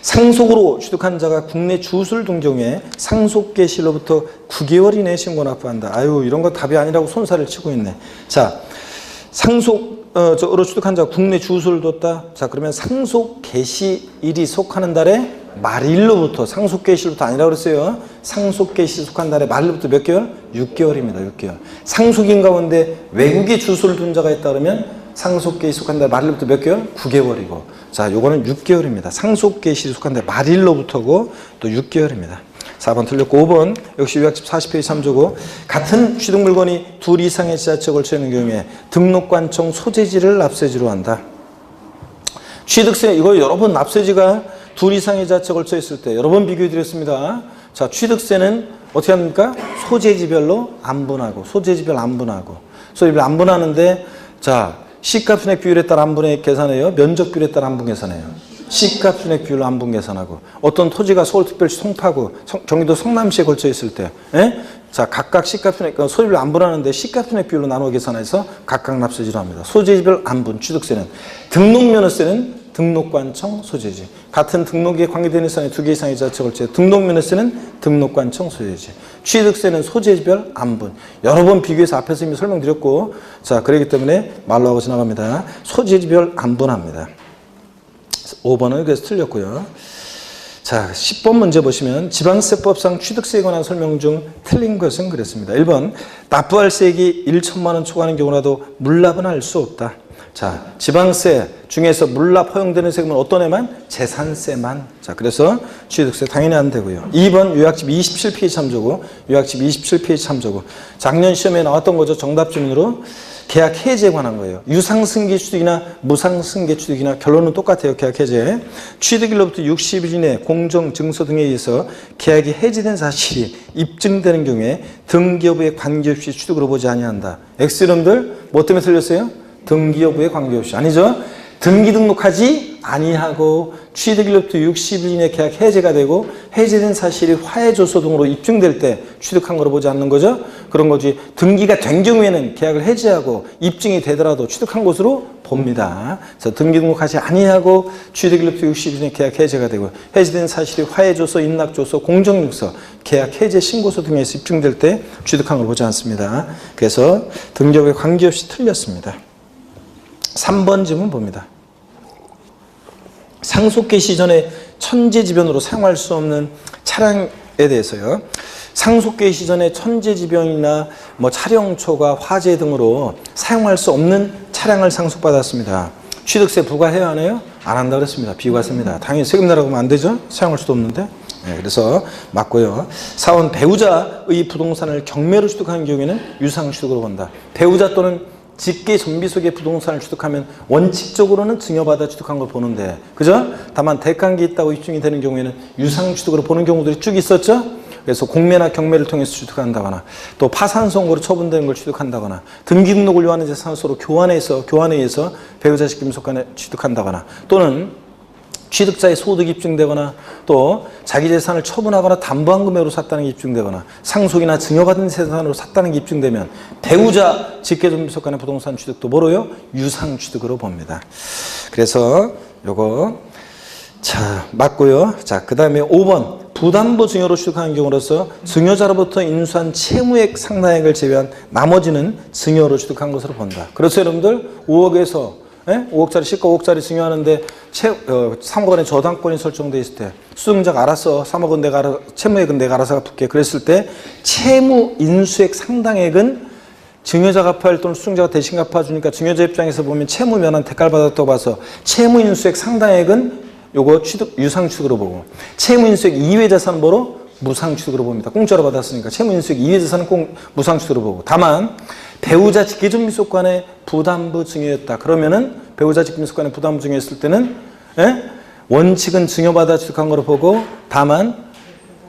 상속으로 취득한 자가 국내 주소를 둔 경우에 상속계시로부터 9개월 이내에 신고 납부한다. 아유, 이런 거 답이 아니라고 손살을 치고 있네. 자, 상속으로 취득한 자가 국내 주소를 뒀다. 자, 그러면 상속계시일이 속하는 달에 말일로부터 상속계시일부터 아니라고 그랬어요. 상속계시 속한 달에 말일부터 몇 개월? 6개월입니다. 6개월. 상속인 가운데 외국에 주소를 둔 자가 있다 그러면 상속계시 속한 달 말일부터 몇 개월? 9개월이고 자, 요거는 6개월입니다. 상속계시 속한 달 말일로부터고 또 6개월입니다. 4번 틀렸고 5번 역시 요약집 40페이지 참조고 같은 취득 물건이 둘 이상의 지자체에 걸쳐 있는 경우에 등록관청 소재지를 납세지로 한다. 취득세 이거 여러 번 납세지가 둘 이상의 지자체에 걸쳐 있을 때 여러 번 비교해 드렸습니다. 자, 취득세는 어떻게 합니까? 소재지별로 안분하고 소재지별 안분하고 소재지별 안분하는데 자, 시가 순액 비율에 따라 안분액 계산해요. 면적 비율에 따라 안분 계산해요. 시가 순액 비율로 안분 계산하고 어떤 토지가 서울특별시 송파구, 경기도 성남시에 걸쳐 있을 때, 자 각각 시가 순액 소재별 안분하는데 시가 순액 비율로 나누어 계산해서 각각 납세지로 합니다. 소재지별 안분 취득세는 등록면허세는 등록관청 소재지. 같은 등록에 관계되는 사람이 2개 이상의 지자체에 걸쳐 등록면허세는 등록관청 소재지. 취득세는 소재지별 안분. 여러 번 비교해서 앞에서 이미 설명드렸고 자 그렇기 때문에 말로 하고 지나갑니다. 소재지별 안분합니다. 5번은 그래서 틀렸고요. 자 10번 문제 보시면 지방세법상 취득세에 관한 설명 중 틀린 것은 그랬습니다. 1번 납부할 세액이 1천만 원 초과하는 경우라도 물납은 할 수 없다. 자, 지방세 중에서 물납 허용되는 세금은 어떤 애만? 재산세만. 자, 그래서 취득세 당연히 안 되고요. 2번 요약집 27페이지 참조고, 요약집 27페이지 참조고. 작년 시험에 나왔던 거죠. 정답 질문으로. 계약 해지에 관한 거예요. 유상승계 취득이나 무상승계 취득이나 결론은 똑같아요. 계약 해제. 취득일로부터 60일 이내 공정 증서 등에 의해서 계약이 해지된 사실이 입증되는 경우에 등기여부에 관계없이 취득으로 보지 아니한다. X놈들 뭐 때문에 틀렸어요? 등기 여부에 관계없이. 아니죠. 등기 등록하지 아니하고 취득일로부터 60일 이내 계약 해제가 되고 해제된 사실이 화해조서 등으로 입증될 때 취득한 거로 보지 않는 거죠. 그런 거지. 등기가 된 경우에는 계약을 해제하고 입증이 되더라도 취득한 것으로 봅니다. 그래서 등기 등록하지 아니하고 취득일로부터 60일 이내 계약 해제가 되고 해제된 사실이 화해조서, 인락조서, 공정육서, 계약 해제 신고서 등에서 입증될 때 취득한 걸 보지 않습니다. 그래서 등기 여부에 관계없이 틀렸습니다. 3번 질문 봅니다. 상속계 시전에 천재지변으로 사용할 수 없는 차량에 대해서요. 상속계 시전에 천재지변이나 뭐 차량초과 화재 등으로 사용할 수 없는 차량을 상속받았습니다. 취득세 부과해야 하나요? 안 한다 그랬습니다. 비과세입니다. 당연히 세금 내라고 하면 안 되죠. 사용할 수도 없는데. 네, 그래서 맞고요. 4번 배우자의 부동산을 경매로 취득하는 경우에는 유상취득으로 본다. 배우자 또는 직계 전비 속의 부동산을 취득하면 원칙적으로는 증여받아 취득한 걸 보는데 그죠? 다만 대가관계 있다고 입증이 되는 경우에는 유상취득으로 보는 경우들이 쭉 있었죠? 그래서 공매나 경매를 통해서 취득한다거나 또 파산선고로 처분된 걸 취득한다거나 등기등록을 요하는 재산서로 교환에 의해서 배우자 직계민속간에 취득한다거나 또는 취득자의 소득이 입증되거나 또 자기 재산을 처분하거나 담보한 금액으로 샀다는 게 입증되거나 상속이나 증여받은 재산으로 샀다는 게 입증되면 배우자 직계존비속간의 부동산 취득도 뭐로요? 유상취득으로 봅니다. 그래서 요거 자 맞고요. 자 그 다음에 5번 부담부 증여로 취득하는 경우로서 증여자로부터 인수한 채무액 상당액을 제외한 나머지는 증여로 취득한 것으로 본다. 그래서 여러분들 5억에서 5억짜리 시가 5억짜리 증여하는데 3억 원의 저당권이 설정돼 있을 때 수증자가 알아서 3억은 내가 알아서 채무액은 내가 알아서 갚을게 그랬을 때 채무 인수액 상당액은 증여자가 갚아야 할 또는 수증자가 대신 갚아주니까 증여자 입장에서 보면 채무 면한 대가를 받았다고 봐서 채무 인수액 상당액은 요거 유상취득으로 보고 채무 인수액 이외 자산 뭐로? 무상취득으로 봅니다. 공짜로 받았으니까 채무 인수액 이외 자산은 꼭 무상취득으로 보고 다만 배우자 직계존비속간의 부담부 증여였다. 그러면은 배우자 직계존비속간의 부담부 증여했을 때는 원칙은 증여받아 취득한 거로 보고 다만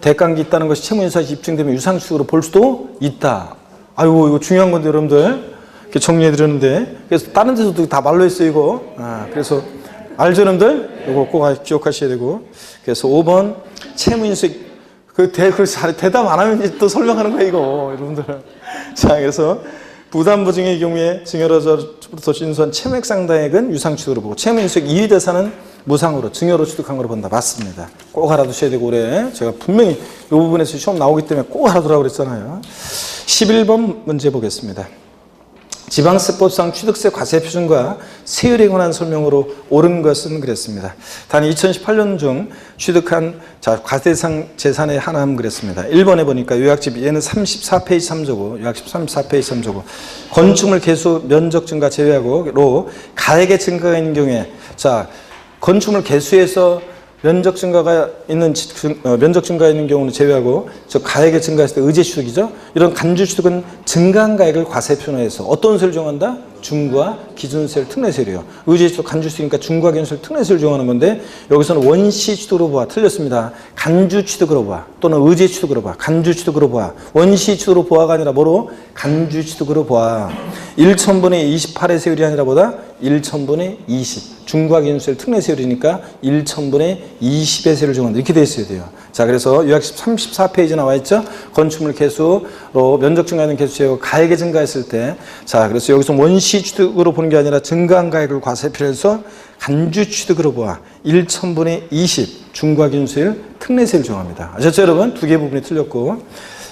대가관계 있다는 것이 채무인수액이 입증되면 유상취득으로 볼 수도 있다. 아이고 이거 중요한 건데 여러분들 이렇게 정리해 드렸는데 그래서 다른 데서도 다 말로 했어요 이거. 그래서 알죠 여러분들? 이거 꼭 기억하셔야 되고 그래서 5번 채무인수액 대답 안 하면 이제 또 설명하는 거야 이거 여러분들. 자 그래서 부담부 증여의 경우에 증여자로부터 인수한 채무액 상당액은 유상취득으로 보고 채무인수액 이외 재산은 무상으로 증여로 취득한 걸로 본다. 맞습니다. 꼭 알아두셔야 되고 올해 제가 분명히 이 부분에서 시험 나오기 때문에 꼭 알아두라고 그랬잖아요. 11번 문제 보겠습니다. 지방세법상 취득세 과세 표준과 세율에 관한 설명으로 옳은 것은 그랬습니다. 단 2018년 중 취득한 과세상 재산의 하나함 그랬습니다. 1번에 보니까 요약집 얘는 34페이지 3조고 요약집 34페이지 3조고 건축물 개수 면적 증가 제외하고로 가액의 증가가 있는 경우에 자 건축물 개수에서 면적 증가가 있는 경우는 제외하고 저 가액이 증가했을 때 의제 취득이죠. 이런 간주 취득은 증가한 가액을 과세 표현해서 어떤 세를 적용한다? 중과 기준세율 특례세율이요. 의제 취득 간주 취득이니까 중과 기준세율 특례세율을 적용하는 건데 여기서는 원시 취득으로 봐. 틀렸습니다. 간주 취득으로 봐. 또는 의제 취득으로 봐. 간주 취득으로 봐. 원시 취득으로 보아가 아니라 뭐로? 간주 취득으로 보아. 1,000분의 28의 세율이 아니라 보다 1,000분의 20. 중과 기준세율 특례세율이니까 1,000분의 20의 세율을 적용한다. 이렇게 돼 있어야 돼요. 자, 그래서 요약식 34페이지 나와 있죠. 건축물 개수로 면적 증가하는 개수 제외하고 가액이 증가했을 때, 자, 그래서 여기서 원시 취득으로 보는 게 아니라 증가한 가액을 과세표해서 간주 취득으로 보아 1,000분의 20 중과 기준세율 특례세율을 적용합니다. 아셨죠, 여러분? 두 개 부분이 틀렸고.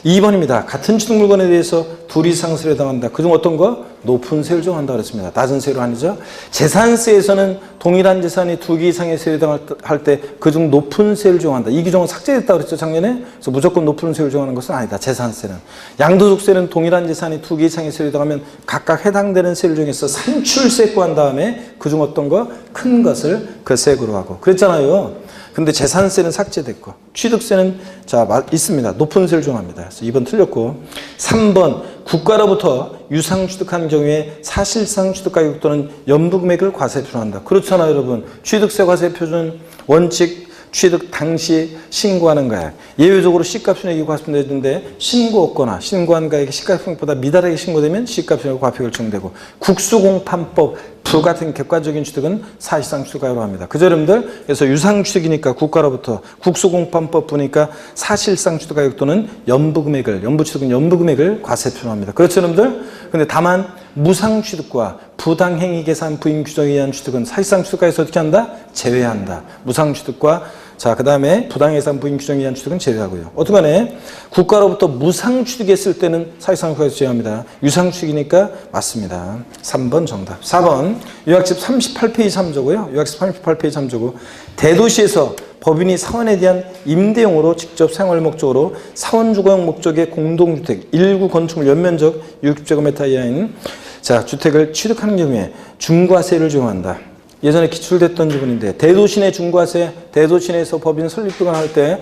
2번입니다. 같은 취득 물건에 대해서 둘 이상 세율에 해당한다. 그중 어떤 거? 높은 세율을 적용한다 그랬습니다. 낮은 세율은 아니죠. 재산세에서는 동일한 재산이 두 개 이상의 세율에 해당할 때 그중 높은 세율을 적용한다. 이 규정은 삭제됐다고 그랬죠, 작년에. 그래서 무조건 높은 세율을 적용하는 것은 아니다. 재산세는. 양도소득세는 동일한 재산이 두 개 이상의 세율에 해당하면 각각 해당되는 세율 중에서 산출세 구한 다음에 그중 어떤 거? 큰 것을 그 세액으로 하고. 그랬잖아요. 근데 재산세는 삭제됐고 취득세는 자 있습니다. 높은 세를 적용합니다. 그래서 2번 틀렸고 3번 국가로부터 유상 취득한 경우에 사실상 취득가격 또는 연부금액을 과세 표준한다. 그렇잖아요, 여러분. 취득세 과세 표준 원칙 취득 당시 신고하는 가액. 예외적으로 시가순액이 과세되는데 신고 없거나 신고한 가액이 시가순액보다 미달하게 신고되면 시가순액 과표 결정되고 국수공판법 불같은 객관적인 취득은 사실상 취득가액으로 합니다. 그죠, 여러분들? 그래서 유상취득이니까 국가로부터 국수공판법 보니까 사실상 취득가격 또는 연부취득은 연부금액을 과세 표준합니다. 그렇죠, 여러분들? 근데 다만 무상취득과 부당행위 계산 부인 규정에 의한 취득은 사실상 취득가액에서 어떻게 한다? 제외한다. 무상취득과 자, 그 다음에 부당해산 부인 규정에 의한 취득은 제외하고요. 어떡하네? 국가로부터 무상취득했을 때는 사실상 취득에서 제외합니다. 유상취득이니까 맞습니다. 3번 정답. 4번 요약집 38페이지 참조고요. 요약집 38페이지 참조고 대도시에서 법인이 사원에 대한 임대용으로 직접 생활 목적으로 사원 주거용 목적의 공동주택 일구 건축물 연면적 60제곱미터 이하인 자 주택을 취득하는 경우에 중과세를 적용한다. 예전에 기출됐던 부분인데 대도시 중과세, 대도시 내에서 법인 설립 등할 때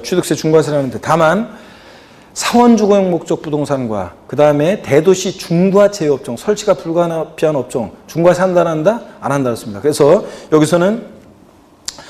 취득세 중과세를 하는데 다만 사원 주거용 목적 부동산과 그 다음에 대도시 중과 제휴업종 설치가 불가피한 업종 중과세 한다 안 한다? 안 한다 그랬습니다. 그래서 여기서는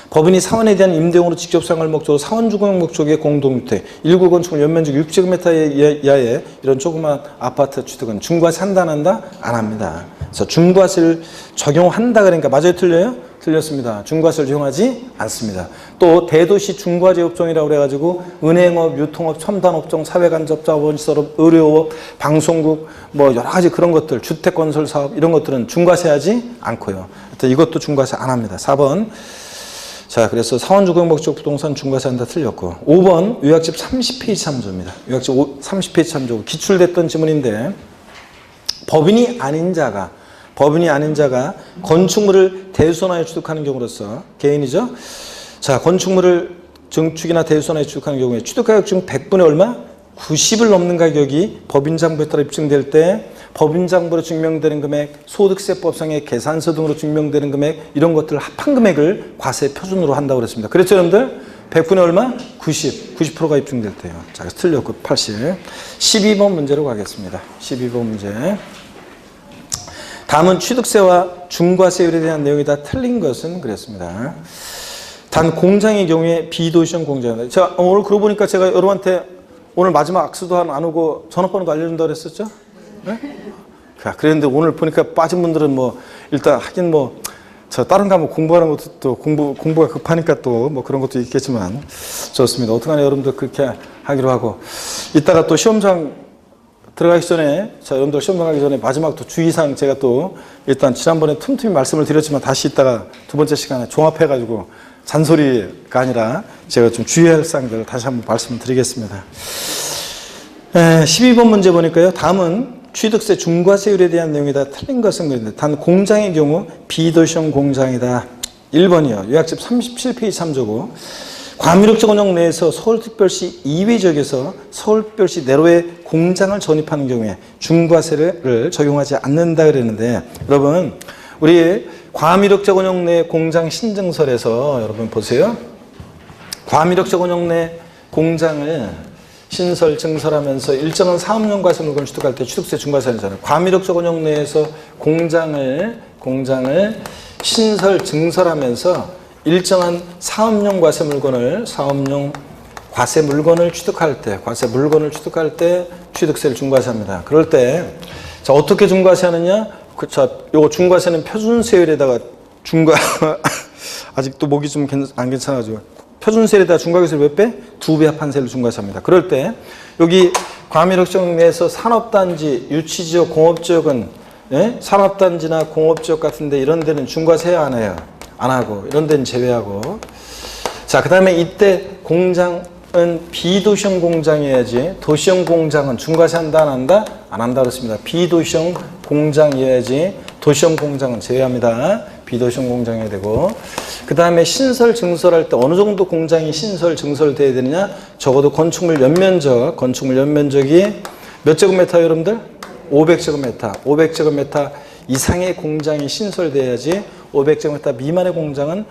법인이 사원에 대한 임대용으로 직접 사용할 목적으로 사원 주거용 목적의 공동주택, 일구 건축물 연면적 6제곱미터 이하의 이런 조그만 아파트 취득은 중과세 한다 안 한다? 안 합니다. 그래서 중과세를 적용한다 그러니까 맞아요, 틀려요? 틀렸습니다. 중과세를 적용하지 않습니다. 또 대도시 중과제업종이라고 그래가지고 은행업, 유통업, 첨단업종, 사회간접 자본시설업, 의료업, 방송국 뭐 여러 가지 그런 것들, 주택건설 사업 이런 것들은 중과세하지 않고요. 이것도 중과세 안 합니다. 4번 자, 그래서 사원주거용 목적 부동산 중과세 한다 틀렸고 5번 요약집 30페이지 참조입니다. 요약집 30페이지 참조 기출됐던 지문인데 법인이 아닌 자가 건축물을 대수선화에 취득하는 경우로서 개인이죠. 자, 건축물을 증축이나 대수선화에 취득하는 경우에 취득가격 중 100분의 얼마? 90을 넘는 가격이 법인장부에 따라 입증될 때 법인장부로 증명되는 금액, 소득세법상의 계산서 등으로 증명되는 금액 이런 것들 합한 금액을 과세 표준으로 한다고 그랬습니다. 그랬죠, 여러분들? 100분의 얼마? 90%가 입증될 때요. 자, 그래서 틀렸고 80. 12번 문제로 가겠습니다. 12번 문제. 다음은 취득세와 중과세율에 대한 내용이 다 틀린 것은 그랬습니다. 단 공장의 경우에 비도시형 공장. 자, 오늘 그러고 보니까 제가 여러분한테 오늘 마지막 악수도 안 하고 전화번호도 알려준다고 그랬었죠? 네? 그랬는데 오늘 보니까 빠진 분들은 뭐 일단 하긴 뭐 저 다른 과목 공부하는 것도 또 공부가 급하니까 또 뭐 그런 것도 있겠지만 좋습니다. 어떡하나 여러분들 그렇게 하기로 하고 이따가 또 시험장 들어가기 전에 자 여러분들 시험장 가기 전에 마지막 또 주의사항 제가 또 일단 지난번에 틈틈이 말씀을 드렸지만 다시 이따가 두 번째 시간에 종합해가지고 잔소리가 아니라 제가 좀 주의할 사항들을 다시 한번 말씀을 드리겠습니다. 12번 문제 보니까요. 다음은 취득세 중과세율에 대한 내용이 다 틀린 것은 그런데 단 공장의 경우 비도시형 공장이다. 1번이요. 요약집 37페이지 참조고 과밀역정원역 내에서 서울특별시 이외 지역에서 서울특별시 내로의 공장을 전입하는 경우에 중과세를 적용하지 않는다 그랬는데 여러분 우리 과미력제원형 내 공장 신증설에서 여러분 보세요. 과미력제원형 내 공장을 신설, 증설하면서 일정한 사업용 과세 물건을 취득할 때 취득세 중과세잖아요. 과미력제원형 내에서 공장을 신설, 증설하면서 일정한 사업용 과세 물건을 취득할 때 취득세를 중과세합니다. 그럴 때 자, 어떻게 중과세하느냐? 요 중과세는 표준세율에다가 아직도 목이 좀 안 괜찮아가지고 표준세율에다가 중과세를 몇 배? 2배 합한세를 중과세합니다. 그럴 때 여기 과미력제원형 내에서 산업단지, 유치지역, 공업지역은 산업단지나 공업지역 같은데 이런 데는 중과세 안 해요. 안 하고 이런 데는 제외하고. 자, 그 다음에 이때 공장은 비도시형 공장이어야지 도시형 공장은 중과세 한다 안 한다? 안 한다 그렇습니다. 비도시형 공장이어야지 도시형 공장은 제외합니다. 비도시형 공장이어야 되고. 그 다음에 신설 증설할 때 어느 정도 공장이 신설 증설돼야 되느냐? 적어도 건축물 연면적이 몇 제곱미터 여러분들? 500제곱미터. 500제곱미터 이상의 공장이 신설돼야지 500제곱미터 미만의 공장은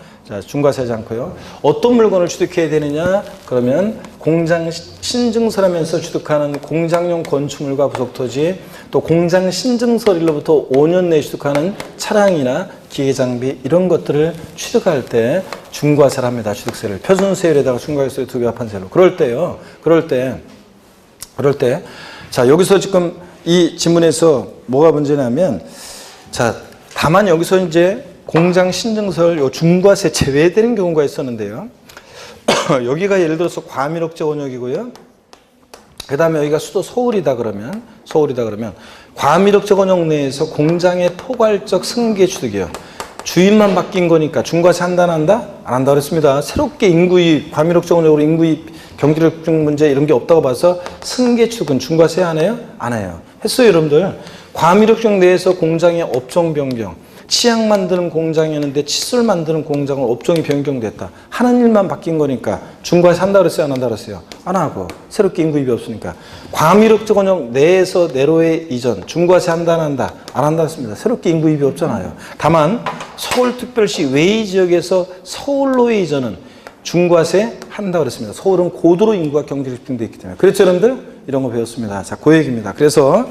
중과세하지 않고요. 어떤 물건을 취득해야 되느냐? 그러면 공장 신증설하면서 취득하는 공장용 건축물과 부속토지, 또 공장 신증설일로부터 5년 내에 취득하는 차량이나 기계장비 이런 것들을 취득할 때 중과세를 합니다. 취득세를. 표준세율에다가 중과세를 2배 합한세로. 그럴 때 자, 여기서 지금 이 지문에서 뭐가 문제냐면 자, 다만 여기서 이제 공장 신증설 요 중과세 제외되는 경우가 있었는데요. 여기가 예를 들어서 과미력제 원역이고요. 그 다음에 여기가 수도 서울이다 그러면 과미력제 원역 내에서 공장의 포괄적 승계 취득이요. 주인만 바뀐 거니까 중과세 한다 안 한다? 안 한다 그랬습니다. 새롭게 인구입, 과미력제 원역으로 인구입, 경제력 문제 이런 게 없다고 봐서 승계 취득은 중과세 안 해요? 안 해요. 했어요 여러분들. 과미력제 내에서 공장의 업종 변경, 치약 만드는 공장이었는데 칫솔 만드는 공장은 업종이 변경됐다. 하는 일만 바뀐 거니까 중과세 한다 그랬어요? 안 한다 그랬어요? 안 하고. 새롭게 인구입이 없으니까. 과미력제 원역 내에서 내로의 이전, 중과세 한다 안 한다? 안 한다 했습니다. 새롭게 인구입이 없잖아요. 다만 서울특별시 외의 지역에서 서울로의 이전은 중과세 한다 그랬습니다. 서울은 고도로 인구가 경제력 집중되어 있기 때문에. 그렇죠 여러분들? 이런 거 배웠습니다. 자, 그 얘기입니다. 그래서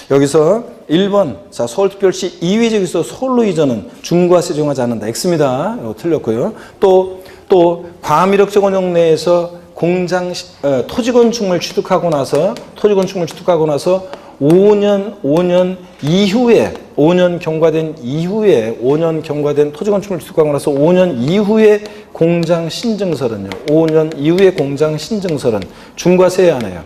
여기서 1번, 자, 서울특별시 이외 지역에서 서울로 이전은 중과세 적용하지 않는다. X입니다. 이거 틀렸고요. 또 과미력제 원역 내에서 공장 토지 건축물 취득하고 나서 5년 이후에 5년 경과된 토지 건축물 취득하고 나서 5년 이후에 공장 신증설은요. 5년 이후에 공장 신증설은 중과세 안 해요.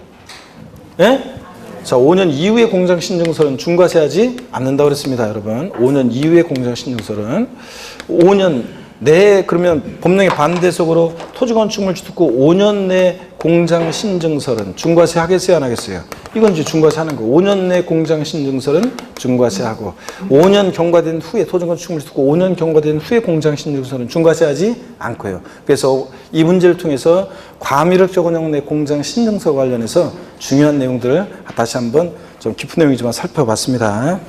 예? 자, 5년 이후에 공장 신증설은 중과세하지 않는다고 그랬습니다, 여러분. 5년 이후에 공장 신증설은 5년 내 그러면 법령의 반대속으로 토지 건축물 취득 후 5년 내 공장 신증설은 중과세 하겠어요, 안 하겠어요? 이건 이제 중과세 하는 거. 5년 내 공장 신증설은 중과세 하고 5년 경과된 후에 토지 건축물 취득 후 5년 경과된 후에 공장 신증설은 중과세 하지 않고요. 그래서 이 문제를 통해서 과미력제 원역 내 공장 신증설 관련해서 중요한 내용들을 다시 한번 좀 깊은 내용이지만 살펴봤습니다.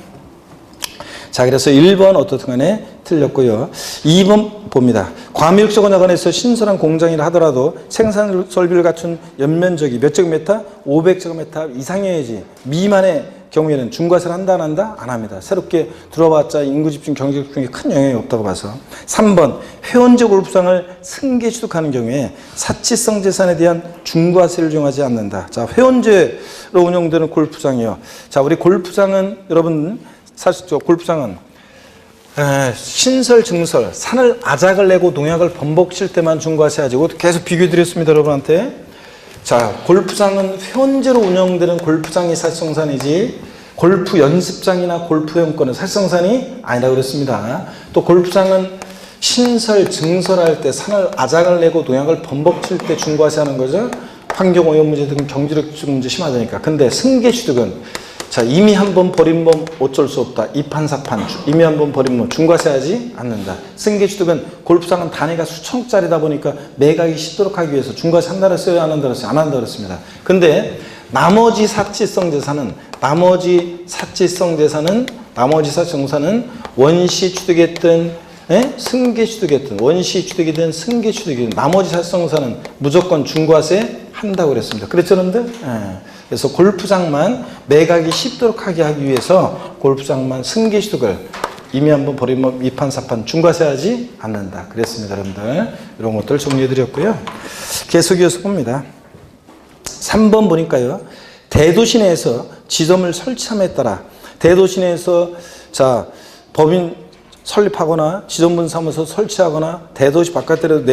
자, 그래서 1번 어떻든 간에 틀렸고요. 2번 봅니다. 과미력제 원역 안에서 신설한 공장이라 하더라도 생산 설비를 갖춘 연면적이 몇 제곱미터? 500제곱미터 이상이어야지. 미만의 경우에는 중과세를 한다 안 한다? 안 합니다. 새롭게 들어봤자 인구 집중, 경제 집중에 큰 영향이 없다고 봐서. 3번 회원제 골프장을 승계 취득하는 경우에 사치성 재산에 대한 중과세를 적용하지 않는다. 자, 회원제로 운영되는 골프장이요. 자, 우리 골프장은 여러분 사실 저 골프장은 신설, 증설, 산을 아작을 내고 농약을 범벅 칠 때만 중과세하지. 이것도 계속 비교해 드렸습니다, 여러분한테. 자, 골프장은 회원제로 운영되는 골프장이 사실성산이지 골프 연습장이나 골프 회원권은 사실성산이 아니라고 그랬습니다. 또 골프장은 신설, 증설할 때 산을 아작을 내고 농약을 범벅 칠 때 중과세하는 거죠. 환경오염 문제 등 경제력 문제 심하다니까. 근데 승계 취득은 자, 이미 한번 버린 몸 어쩔 수 없다. 이판사판. 이미 한번 버린 몸 중과세하지 않는다. 승계 취득은 골프장은 단위가 수천짜리다 보니까 매각이 쉽도록 하기 위해서 중과세 한다 그랬어요? 안 한다 그랬어요? 안 한다 그랬습니다. 근데 나머지 사치성 재산은 나머지 사정사는 원시 취득했든 승계 취득했든 원시 취득이든 승계 취득이든 나머지 사정사는 무조건 중과세 한다고 그랬습니다. 그랬죠, 여러분들? 그래서 골프장만 매각이 쉽도록 하게 하기 위해서 골프장만 승계 취득을 이미 한번 버리면 미판사판 중과세하지 않는다. 그랬습니다, 여러분들. 이런 것들 정리해드렸고요. 계속 이어서 봅니다. 3번 보니까요. 대도시 내에서 지점을 설치함에 따라 대도시 내에서 자 법인 설립하거나 지점분사무소 설치하거나 대도시 바깥으로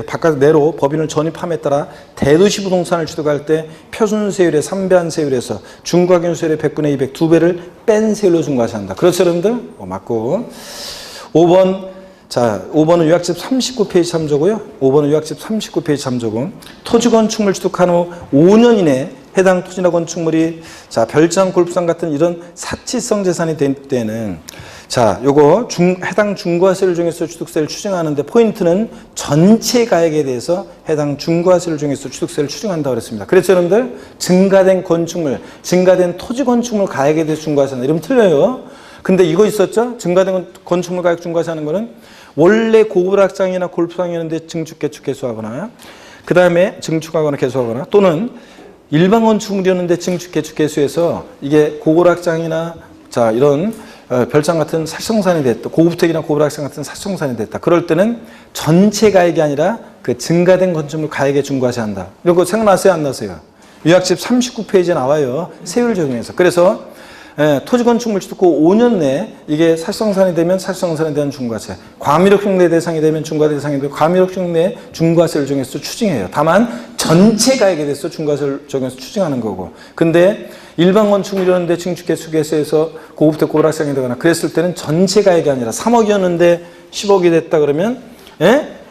바깥 내로 법인을 전입함에 따라 대도시 부동산을 취득할 때 표준세율의 3배한 세율에서 중과균세율의 100분의 200 2배를 뺀 세율로 중과세한다. 그렇죠, 여러분들? 맞고. 5번 자, 5번은 요약집 39페이지 참조고요. 5번은 요약집 39페이지 참조고 토지 건축물 취득한 후 5년 이내 해당 토지나 건축물이 자, 별장, 골프장 같은 이런 사치성 재산이 될 때는 자, 요거 해당 중과세를 중에서 취득세를 추징하는데 포인트는 전체 가액에 대해서 해당 중과세를 중에서 취득세를 추징한다고 그랬습니다. 그랬죠, 여러분들? 증가된 건축물, 증가된 토지 건축물 가액에 대해서 중과세는 이러면 틀려요. 근데 이거 있었죠? 증가된 건축물 가액 중과세 하는 거는 원래 고급락장이나 골프장이었는데 증축, 개축, 개수하거나 그 다음에 증축하거나 개수하거나 또는 일반 건축물이었는데 증축, 개축, 개수해서 이게 고급락장이나 자, 이런 별장 같은 사치성산이 됐다. 고급택이나 고급락장 같은 사치성산이 됐다. 그럴 때는 전체 가액이 아니라 그 증가된 건축물 가액에 중과세한다. 이런 거 생각나세요? 안 나세요? 요약집 39페이지에 나와요. 세율 적용해서. 그래서 토지 건축물 취득 후 5년 내에 이게 사치성산이 되면 사치성산에 대한 중과세, 과밀업 흉내 대상이 되면 중과세 대상이 되고 과밀업 흉내 중과세를 정해서 추징해요. 다만 전체 가액에 대해서 중과세를 정해서 추징하는 거고. 근데 일반 건축물이었는데 증축, 개축, 개수해서 고급택, 고급락장이 되거나 그랬을 때는 전체 가액이 아니라 3억이었는데 10억이 됐다 그러면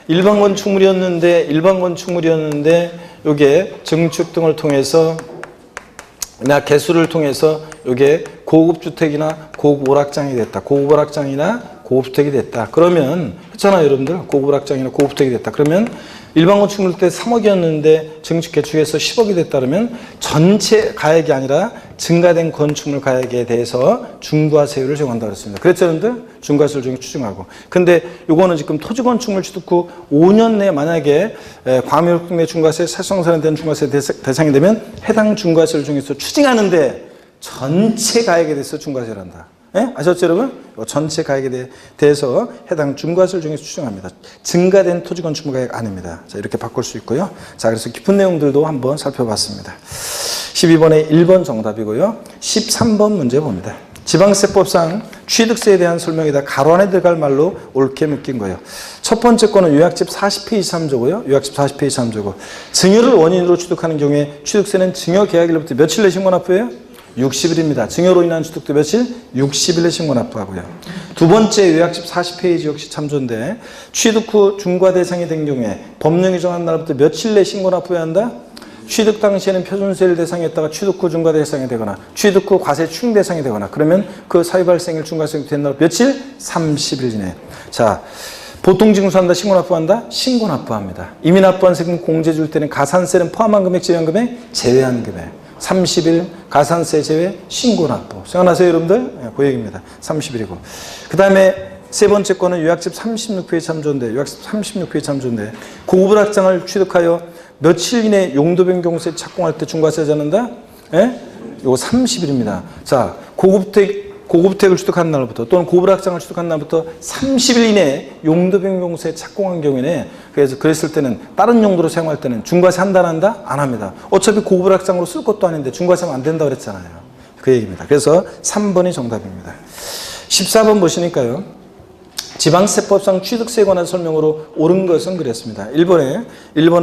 일반 건축물이었는데 이게 증축 등을 통해서 나 개수를 통해서 이게 고급주택이나 고급오락장이 됐다. 고급오락장이나 고급주택이 됐다. 그러면 했잖아요, 여러분들. 고급오락장이나 고급주택이 됐다. 그러면 일반 건축물 때 3억이었는데 증축 개축해서 10억이 됐다 그러면 전체 가액이 아니라 증가된 건축물 가액에 대해서 중과세율을 정한다고 했습니다. 그랬죠, 여러분들? 중과세율 중에 추징하고. 근데 요거는 지금 토지 건축물 취득 후 5년 내에 만약에 과밀업 흉내 중과세, 사치성산에 대한 중과세 대상이 되면 해당 중과세를 중에서 추징하는데 전체 가액에 대해서 중과세를 한다. 아셨죠, 여러분? 전체 가액에 대해서 해당 중과세를 중에서 추징합니다. 증가된 토지 건축물 가액 아닙니다. 자, 이렇게 바꿀 수 있고요. 자, 그래서 깊은 내용들도 한번 살펴봤습니다. 12번의 1번 정답이고요. 13번 문제 봅니다. 지방세법상 취득세에 대한 설명이다. 가로 안에 들어갈 말로 옳게 묶인 거예요. 첫 번째 거는 요약집 40페이지 참조고요. 요약집 40페이지 참조고 증여를 원인으로 취득하는 경우에 취득세는 증여 계약일로부터 며칠 내 신고 납부예요? 60일입니다. 증여로 인한 취득도 며칠? 60일에 신고 납부하고요. 두 번째 요약집 40페이지 역시 참조인데 취득 후 중과 대상이 된 경우에 법령이 정한 날부터 며칠 내 신고 납부해야 한다? 취득 당시에는 표준세율 대상이었다가 취득 후 중과 대상이 되거나 취득 후 과세 추징 대상이 되거나 그러면 그 사유 발생일 중과세가 된 날 며칠? 30일 이내. 자, 보통 징수한다, 신고 납부한다? 신고 납부합니다. 이미 납부한 세금 공제 줄 때는 가산세는 포함한 금액, 제외한 금액, 제외한 금액. 30일 가산세 제외 신고 납부. 생각나세요, 여러분들? 그 얘기입니다. 30일이고. 그 다음에 세 번째 거는 요약집 36페이지 참조인데, 요약집 36페이지 참조인데, 고급락장을 취득하여 며칠 이내 용도 변경세 착공할 때 중과세 져는다? 요거 30일입니다. 자, 고급택을 취득한 날부터 또는 고급락장을 취득한 날부터 30일 이내에 용도 변경세 착공한 경우에 그래서 그랬을 때는 다른 용도로 사용할 때는 중과세 한다 안 한다? 안 합니다. 어차피 고급락장으로 쓸 것도 아닌데 중과세하면 안 된다고 그랬잖아요. 그 얘기입니다. 그래서 3번이 정답입니다. 14번 보시니까요. 지방세법상 취득세에 관한 설명으로 옳은 것은 그랬습니다. 1번은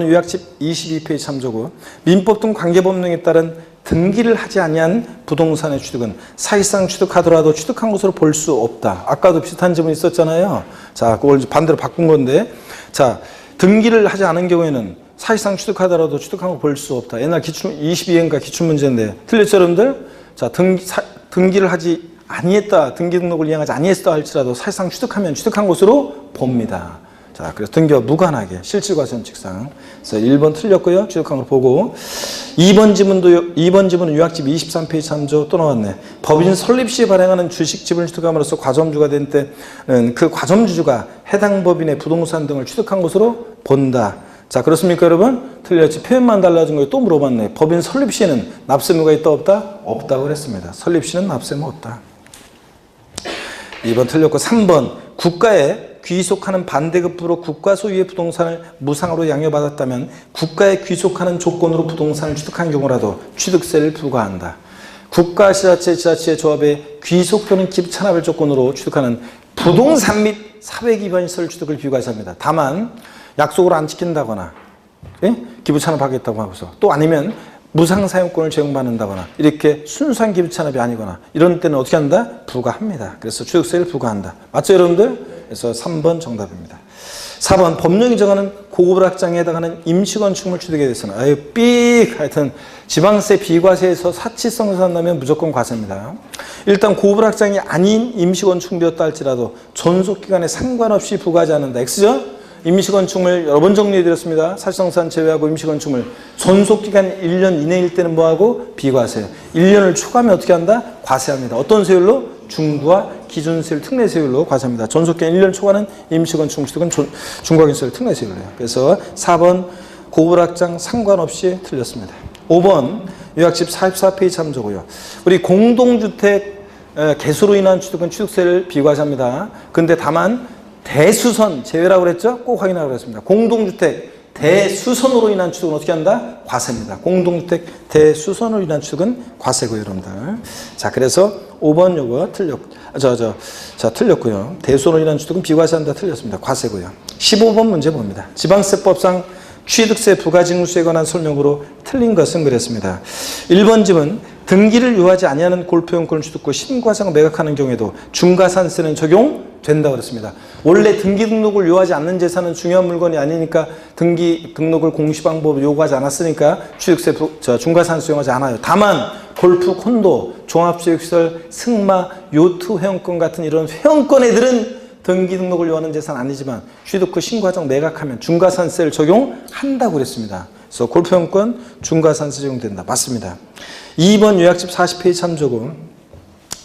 요약집 22페이지 참조고 민법 등 관계법령에 따른 등기를 하지 아니한 부동산의 취득은 사실상 취득하더라도 취득한 것으로 볼 수 없다. 아까도 비슷한 질문이 있었잖아요. 자, 그걸 반대로 바꾼 건데 자, 등기를 하지 않은 경우에는 사실상 취득하더라도 취득한 거 볼 수 없다. 옛날 22회인가 기출문제인데 틀렸죠, 여러분들? 자, 등기를 하지 아니했다. 등기 등록을 이행하지 아니했다 할지라도 사실상 취득하면 취득한 것으로 봅니다. 자, 그래서 등기와 무관하게 실질과세원칙상. 그래서 1번 틀렸고요. 취득한 걸 보고 2번 지문은 요약집 23페이지 참조 또 나왔네. 법인 설립 시 발행하는 주식 지분을 취득함으로써 과점주가 된 때는 그 과점주주가 해당 법인의 부동산 등을 취득한 것으로 본다. 자, 그렇습니까, 여러분? 틀렸지. 표현만 달라진 거에 또 물어봤네. 법인 설립 시에는 납세 의무가 있다, 없다? 없다고 그랬습니다. 설립 시는 납세 의무 없다. 2번 틀렸고, 3번. 국가에 귀속하는 반대급부로 국가 소유의 부동산을 무상으로 양도받았다면 국가에 귀속하는 조건으로 부동산을 취득한 경우라도 취득세를 부과한다. 국가, 지자체, 지자체의 조합에 귀속 또는 기부찬합을 조건으로 취득하는 부동산 및 사회기반시설 취득을 비과세합니다. 다만 약속을 안 지킨다거나 기부찬합하겠다고 하고서 또 아니면 무상사용권을 제공받는다거나 이렇게 순수한 기부찬합이 아니거나 이런 때는 어떻게 한다? 부과합니다. 그래서 취득세를 부과한다. 맞죠, 여러분들? 그래서 3번 정답입니다. 4번 법령이 정하는 고급락장에 해당하는 임시건축물 취득에 대해서는 하여튼 지방세 비과세에서 사치성 산나면 무조건 과세입니다. 일단 고급락장이 아닌 임시건축물이었다 할지라도 존속기간에 상관없이 부과하지 않는다. X죠? 임시건축물 여러 번 정리해드렸습니다. 사치성산 제외하고 임시건축물 존속기간 1년 이내일 때는 뭐하고? 비과세. 1년을 초과하면 어떻게 한다? 과세합니다. 어떤 세율로? 중부와 기준세율 특례세율로 과세합니다. 존속기간 1년 초과는 임시건축물 취득은 중과기준세율 특례세율이에요. 그래서 4번 고급락장 상관없이 틀렸습니다. 5번 요약집 44페이지 참조고요. 우리 공동주택 개수로 인한 취득은 취득세를 비과세합니다. 근데 다만 대수선 제외라고 그랬죠? 꼭 확인하라고 그랬습니다. 공동주택 대수선으로 인한 취득은 어떻게 한다? 과세입니다. 공동주택 대수선으로 인한 취득은 과세고요, 여러분들. 자, 그래서 5번 요거 틀렸고요. 대수선으로 인한 취득은 비과세한다 틀렸습니다. 과세고요. 15번 문제 봅니다. 지방세법상 취득세 부가징수에 관한 설명으로 틀린 것은 그랬습니다. 1번 집은 등기를 요하지 아니하는 골프용권을 취득 후 신과상 매각하는 경우에도 중과산세는 적용된다고 그랬습니다. 원래 등기 등록을 요하지 않는 재산은 중요한 물건이 아니니까 등기 등록을 공시방법을 요구하지 않았으니까 취득세 중과산세 적용하지 않아요. 다만 골프, 콘도, 종합체육시설, 승마, 요트 회원권 같은 이런 회원권 애들은 등기 등록을 요하는 재산 아니지만 취득 후 신과정 매각하면 중과산세를 적용한다고 그랬습니다. 그래서 골프용권 중과산세 적용된다. 맞습니다. 2번 요약집 40페이지 참조고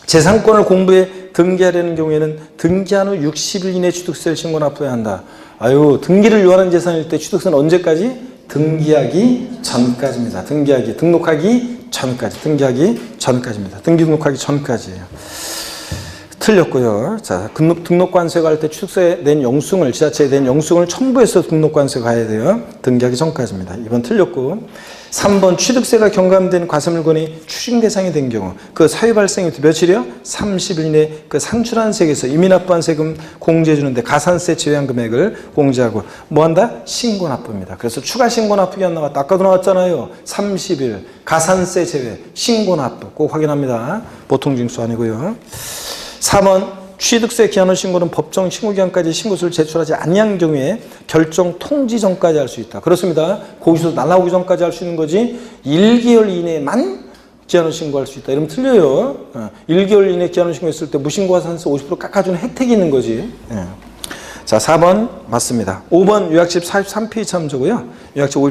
재산권을 공부해 등기하려는 경우에는 등기한 후 60일 이내 취득세를 신고 납부해야 한다. 등기를 요하는 재산일 때 취득세는 언제까지? 등록하기 전까지입니다. 등기하기 전까지입니다. 등기 등록하기 전까지예요. 틀렸고요. 자, 등록관세 갈 때 취득세 낸 영수증을 지자체에 낸 영수증을 첨부해서 등록관세 가야 돼요. 등기하기 전까지입니다. 2번 틀렸고 3번 취득세가 경감된 과세물건이 추징 대상이 된 경우 그 사유 발생이 며칠이요? 30일 이내 그 산출한 세액에서 이미 납부한 세금 공제해 주는데 가산세 제외한 금액을 공제하고 뭐한다? 신고 납부입니다. 그래서 추가 신고 납부 기한 나왔다. 아까도 나왔잖아요. 30일 가산세 제외 신고 납부 꼭 확인합니다. 보통 징수 아니고요. 4번 취득세 기한 후 신고는 법정 신고기한까지 신고서를 제출하지 아니한 경우에 결정 통지 전까지 할 수 있다. 그렇습니다. 고기서 날아오기 전까지 할 수 있는 거지 1개월 이내만 기한 후 신고할 수 있다. 이러면 틀려요. 1개월 이내 기한 후 신고했을 때 무신고가산세 50% 깎아주는 혜택이 있는 거지. 자, 4번 맞습니다. 5번 요약집 43페이지 참조고요. 요약집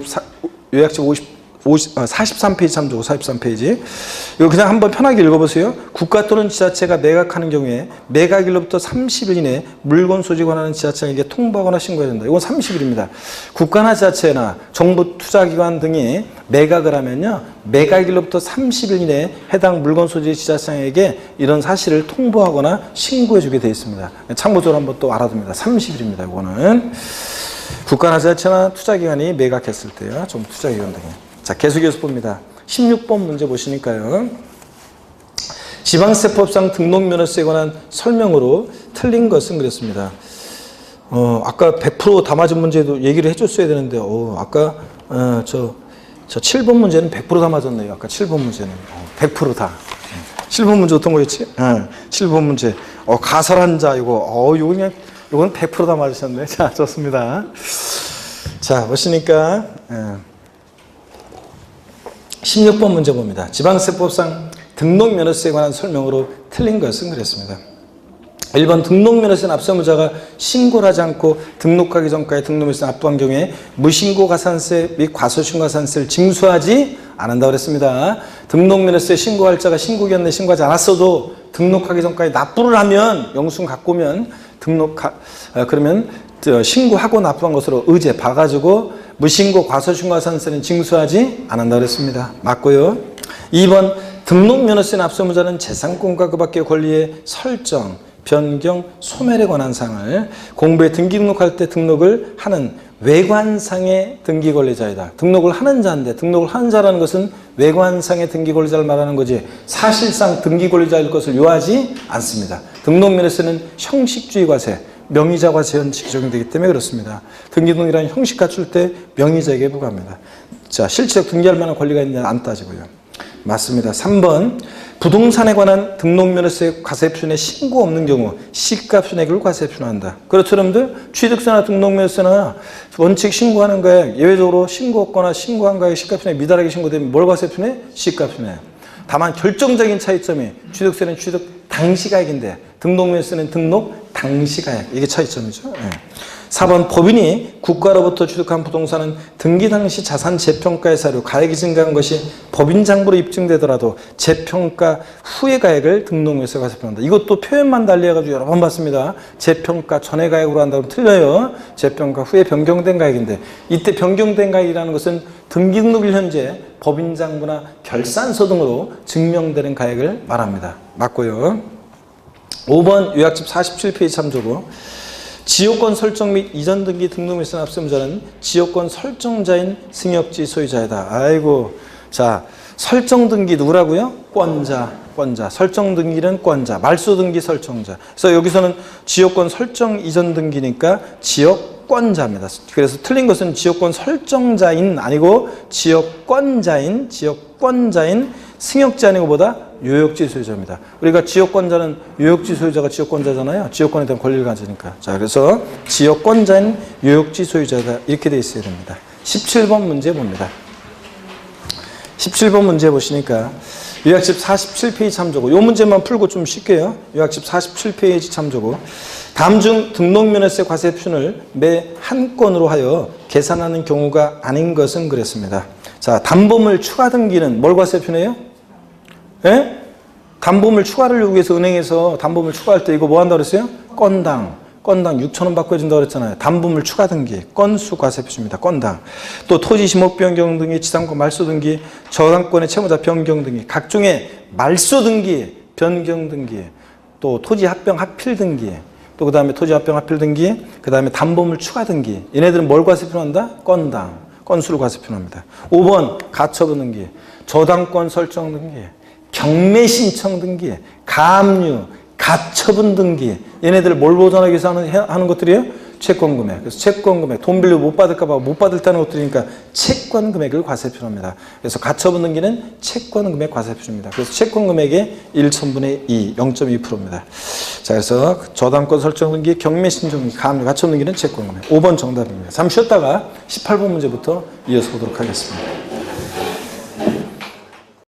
43페이지 참조고 43페이지. 이거 그냥 한번 편하게 읽어보세요. 국가 또는 지자체가 매각하는 경우에 매각일로부터 30일 이내 물건 소지 권한은 지자체에게 통보하거나 신고해야 된다. 이건 30일입니다. 국가나 지자체나 정부 투자기관 등이 매각을 하면요. 매각일로부터 30일 이내 해당 물건 소지 지자체에게 이런 사실을 통보하거나 신고해주게 되어 있습니다. 참고적으로 한번 또 알아둡니다. 30일입니다. 이거는 국가나 지자체나 투자기관이 매각했을 때요. 정부 투자기관 등이. 자, 계속해서 봅니다. 16번 문제 보시니까요. 지방세법상 등록면허세에 관한 설명으로 틀린 것은 그랬습니다. 아까 100% 다 맞은 문제도 얘기를 해줬어야 되는데, 아까 저 7번 문제는 100% 다 맞았네요. 아까 7번 문제는 100% 다. 7번 문제 어떤 거였지? 7번 문제. 가설한 자 이거 이건 100% 다 맞으셨네. 자, 좋습니다. 자, 보시니까 16번 문제 봅니다. 지방세법상 등록면허세에 관한 설명으로 틀린 것은 그랬습니다. 1번 등록면허세 납세의무자가 신고를 하지 않고 등록하기 전까지 등록면허세 납부한 경우에 무신고 가산세 및 과소신고 가산세를 징수하지 않는다고 그랬습니다. 등록면허세 신고할 자가 신고기한내 신고하지 않았어도 등록하기 전까지 납부를 하면 영수증 갖고 오면 그러면 신고하고 납부한 것으로 의제 봐가지고 무신고 과소신고 가산세는 징수하지 않는다고 그랬습니다. 맞고요. 2번 등록면허세 납세의무자는 재산권과 그 밖의 권리의 설정, 변경, 소멸에 관한 사항을 공부에 등기 등록할 때 등록을 하는 외관상의 등기 권리자이다. 등록을 하는 자인데 등록을 하는 자라는 것은 외관상의 등기 권리자를 말하는 거지 사실상 등기 권리자일 것을 요하지 않습니다. 등록면허세는 형식주의 과세, 명의자 과세 원칙이 적용되기 때문에 그렇습니다. 등기 등록이라는 형식 갖출 때 명의자에게 부과합니다. 자, 실질적 등기할 만한 권리가 있느냐 안 따지고요. 맞습니다. 3번 부동산에 관한 등록면허세 과세표준에 신고 없는 경우 시가 순액을 과세표준한다. 그렇죠, 여러분들? 취득세나 등록면허세나 원칙 신고하는 거에 예외적으로 신고 없거나 신고한 거에 시가 순액 미달하게 신고되면 뭘 과세표준해? 시가 순액. 다만 결정적인 차이점이 취득세는 취득 당시가액인데 등록면허세는 등록 당시가액. 이게 차이점이죠. 네. 4번 법인이 국가로부터 취득한 부동산은 등기 당시 자산 재평가의 사료 가액이 증가한 것이 법인 장부로 입증되더라도 재평가 후의 가액을 등록면허세 과세표한다. 이것도 표현만 달리해가지고 여러 번 봤습니다. 재평가 전의 가액으로 한다고 틀려요. 재평가 후에 변경된 가액인데 이때 변경된 가액이라는 것은 등기 등록일 현재 법인 장부나 결산서 등으로 증명되는 가액을 말합니다. 맞고요. 5번 요약집 47페이지 참조고 지역권 설정 및 이전 등기 등록면허세 납세의무자는 지역권 설정자인 승역지 소유자이다. 아이고, 자 설정 등기 누구라고요? 권자. 설정 등기는 권자. 말소 등기 설정자. 그래서 여기서는 지역권 설정 이전 등기니까 지역권자입니다. 그래서 틀린 것은 지역권 설정자인 아니고 지역권자인 승역지 아니고 보다 요역지 소유자입니다. 우리가 지역권자는 요역지 소유자가 지역권자잖아요. 지역권에 대한 권리를 가지니까. 자, 그래서 지역권자인 요역지 소유자다 이렇게 돼 있어야 됩니다. 17번 문제 봅니다. 17번 문제 보시니까 요약집 47페이지 참조고 이 문제만 풀고 좀 쉴게요. 요약집 47페이지 참조고 다음 중 등록면허세 과세표준을 매 한 건으로 하여 계산하는 경우가 아닌 것은 그랬습니다. 자, 담보물 추가 등기는 뭘 과세표준해요? 예? 담보물 추가를 요구해서 은행에서 담보물 추가할 때 이거 뭐 한다고 그랬어요? 건당 6,000원 받고 해준다고 그랬잖아요. 담보물 추가 등기, 건수 과세표준입니다. 건당. 또 토지 지목 변경 등기, 지상권 말소 등기, 저당권의 채무자 변경 등기, 각종의 말소 등기, 변경 등기, 또 토지 합병 합필 등기, 또 그 다음에 토지 합병 합필 등기, 그 다음에 담보물 추가 등기. 얘네들은 뭘 과세표준한다? 건당, 건수를 과세표준합니다. 5번 가처분 등기, 저당권 설정 등기, 경매 신청 등기, 가압류, 가처분 등기. 얘네들 뭘 보존하기 위해서 하는 것들이에요? 채권 금액. 그래서 채권 금액, 돈 빌려 못 받을까봐 못 받을다는 것들이니까 채권 금액을 과세표준합니다. 그래서 가처분 등기는 채권 금액 과세표준입니다. 그래서 채권 금액의 1,000분의 2, 0.2%입니다. 자, 그래서 저당권 설정 등기, 경매 신청 등기, 가압류, 가처분 등기는 채권 금액. 5번 정답입니다. 잠시 쉬었다가 18번 문제부터 이어서 보도록 하겠습니다.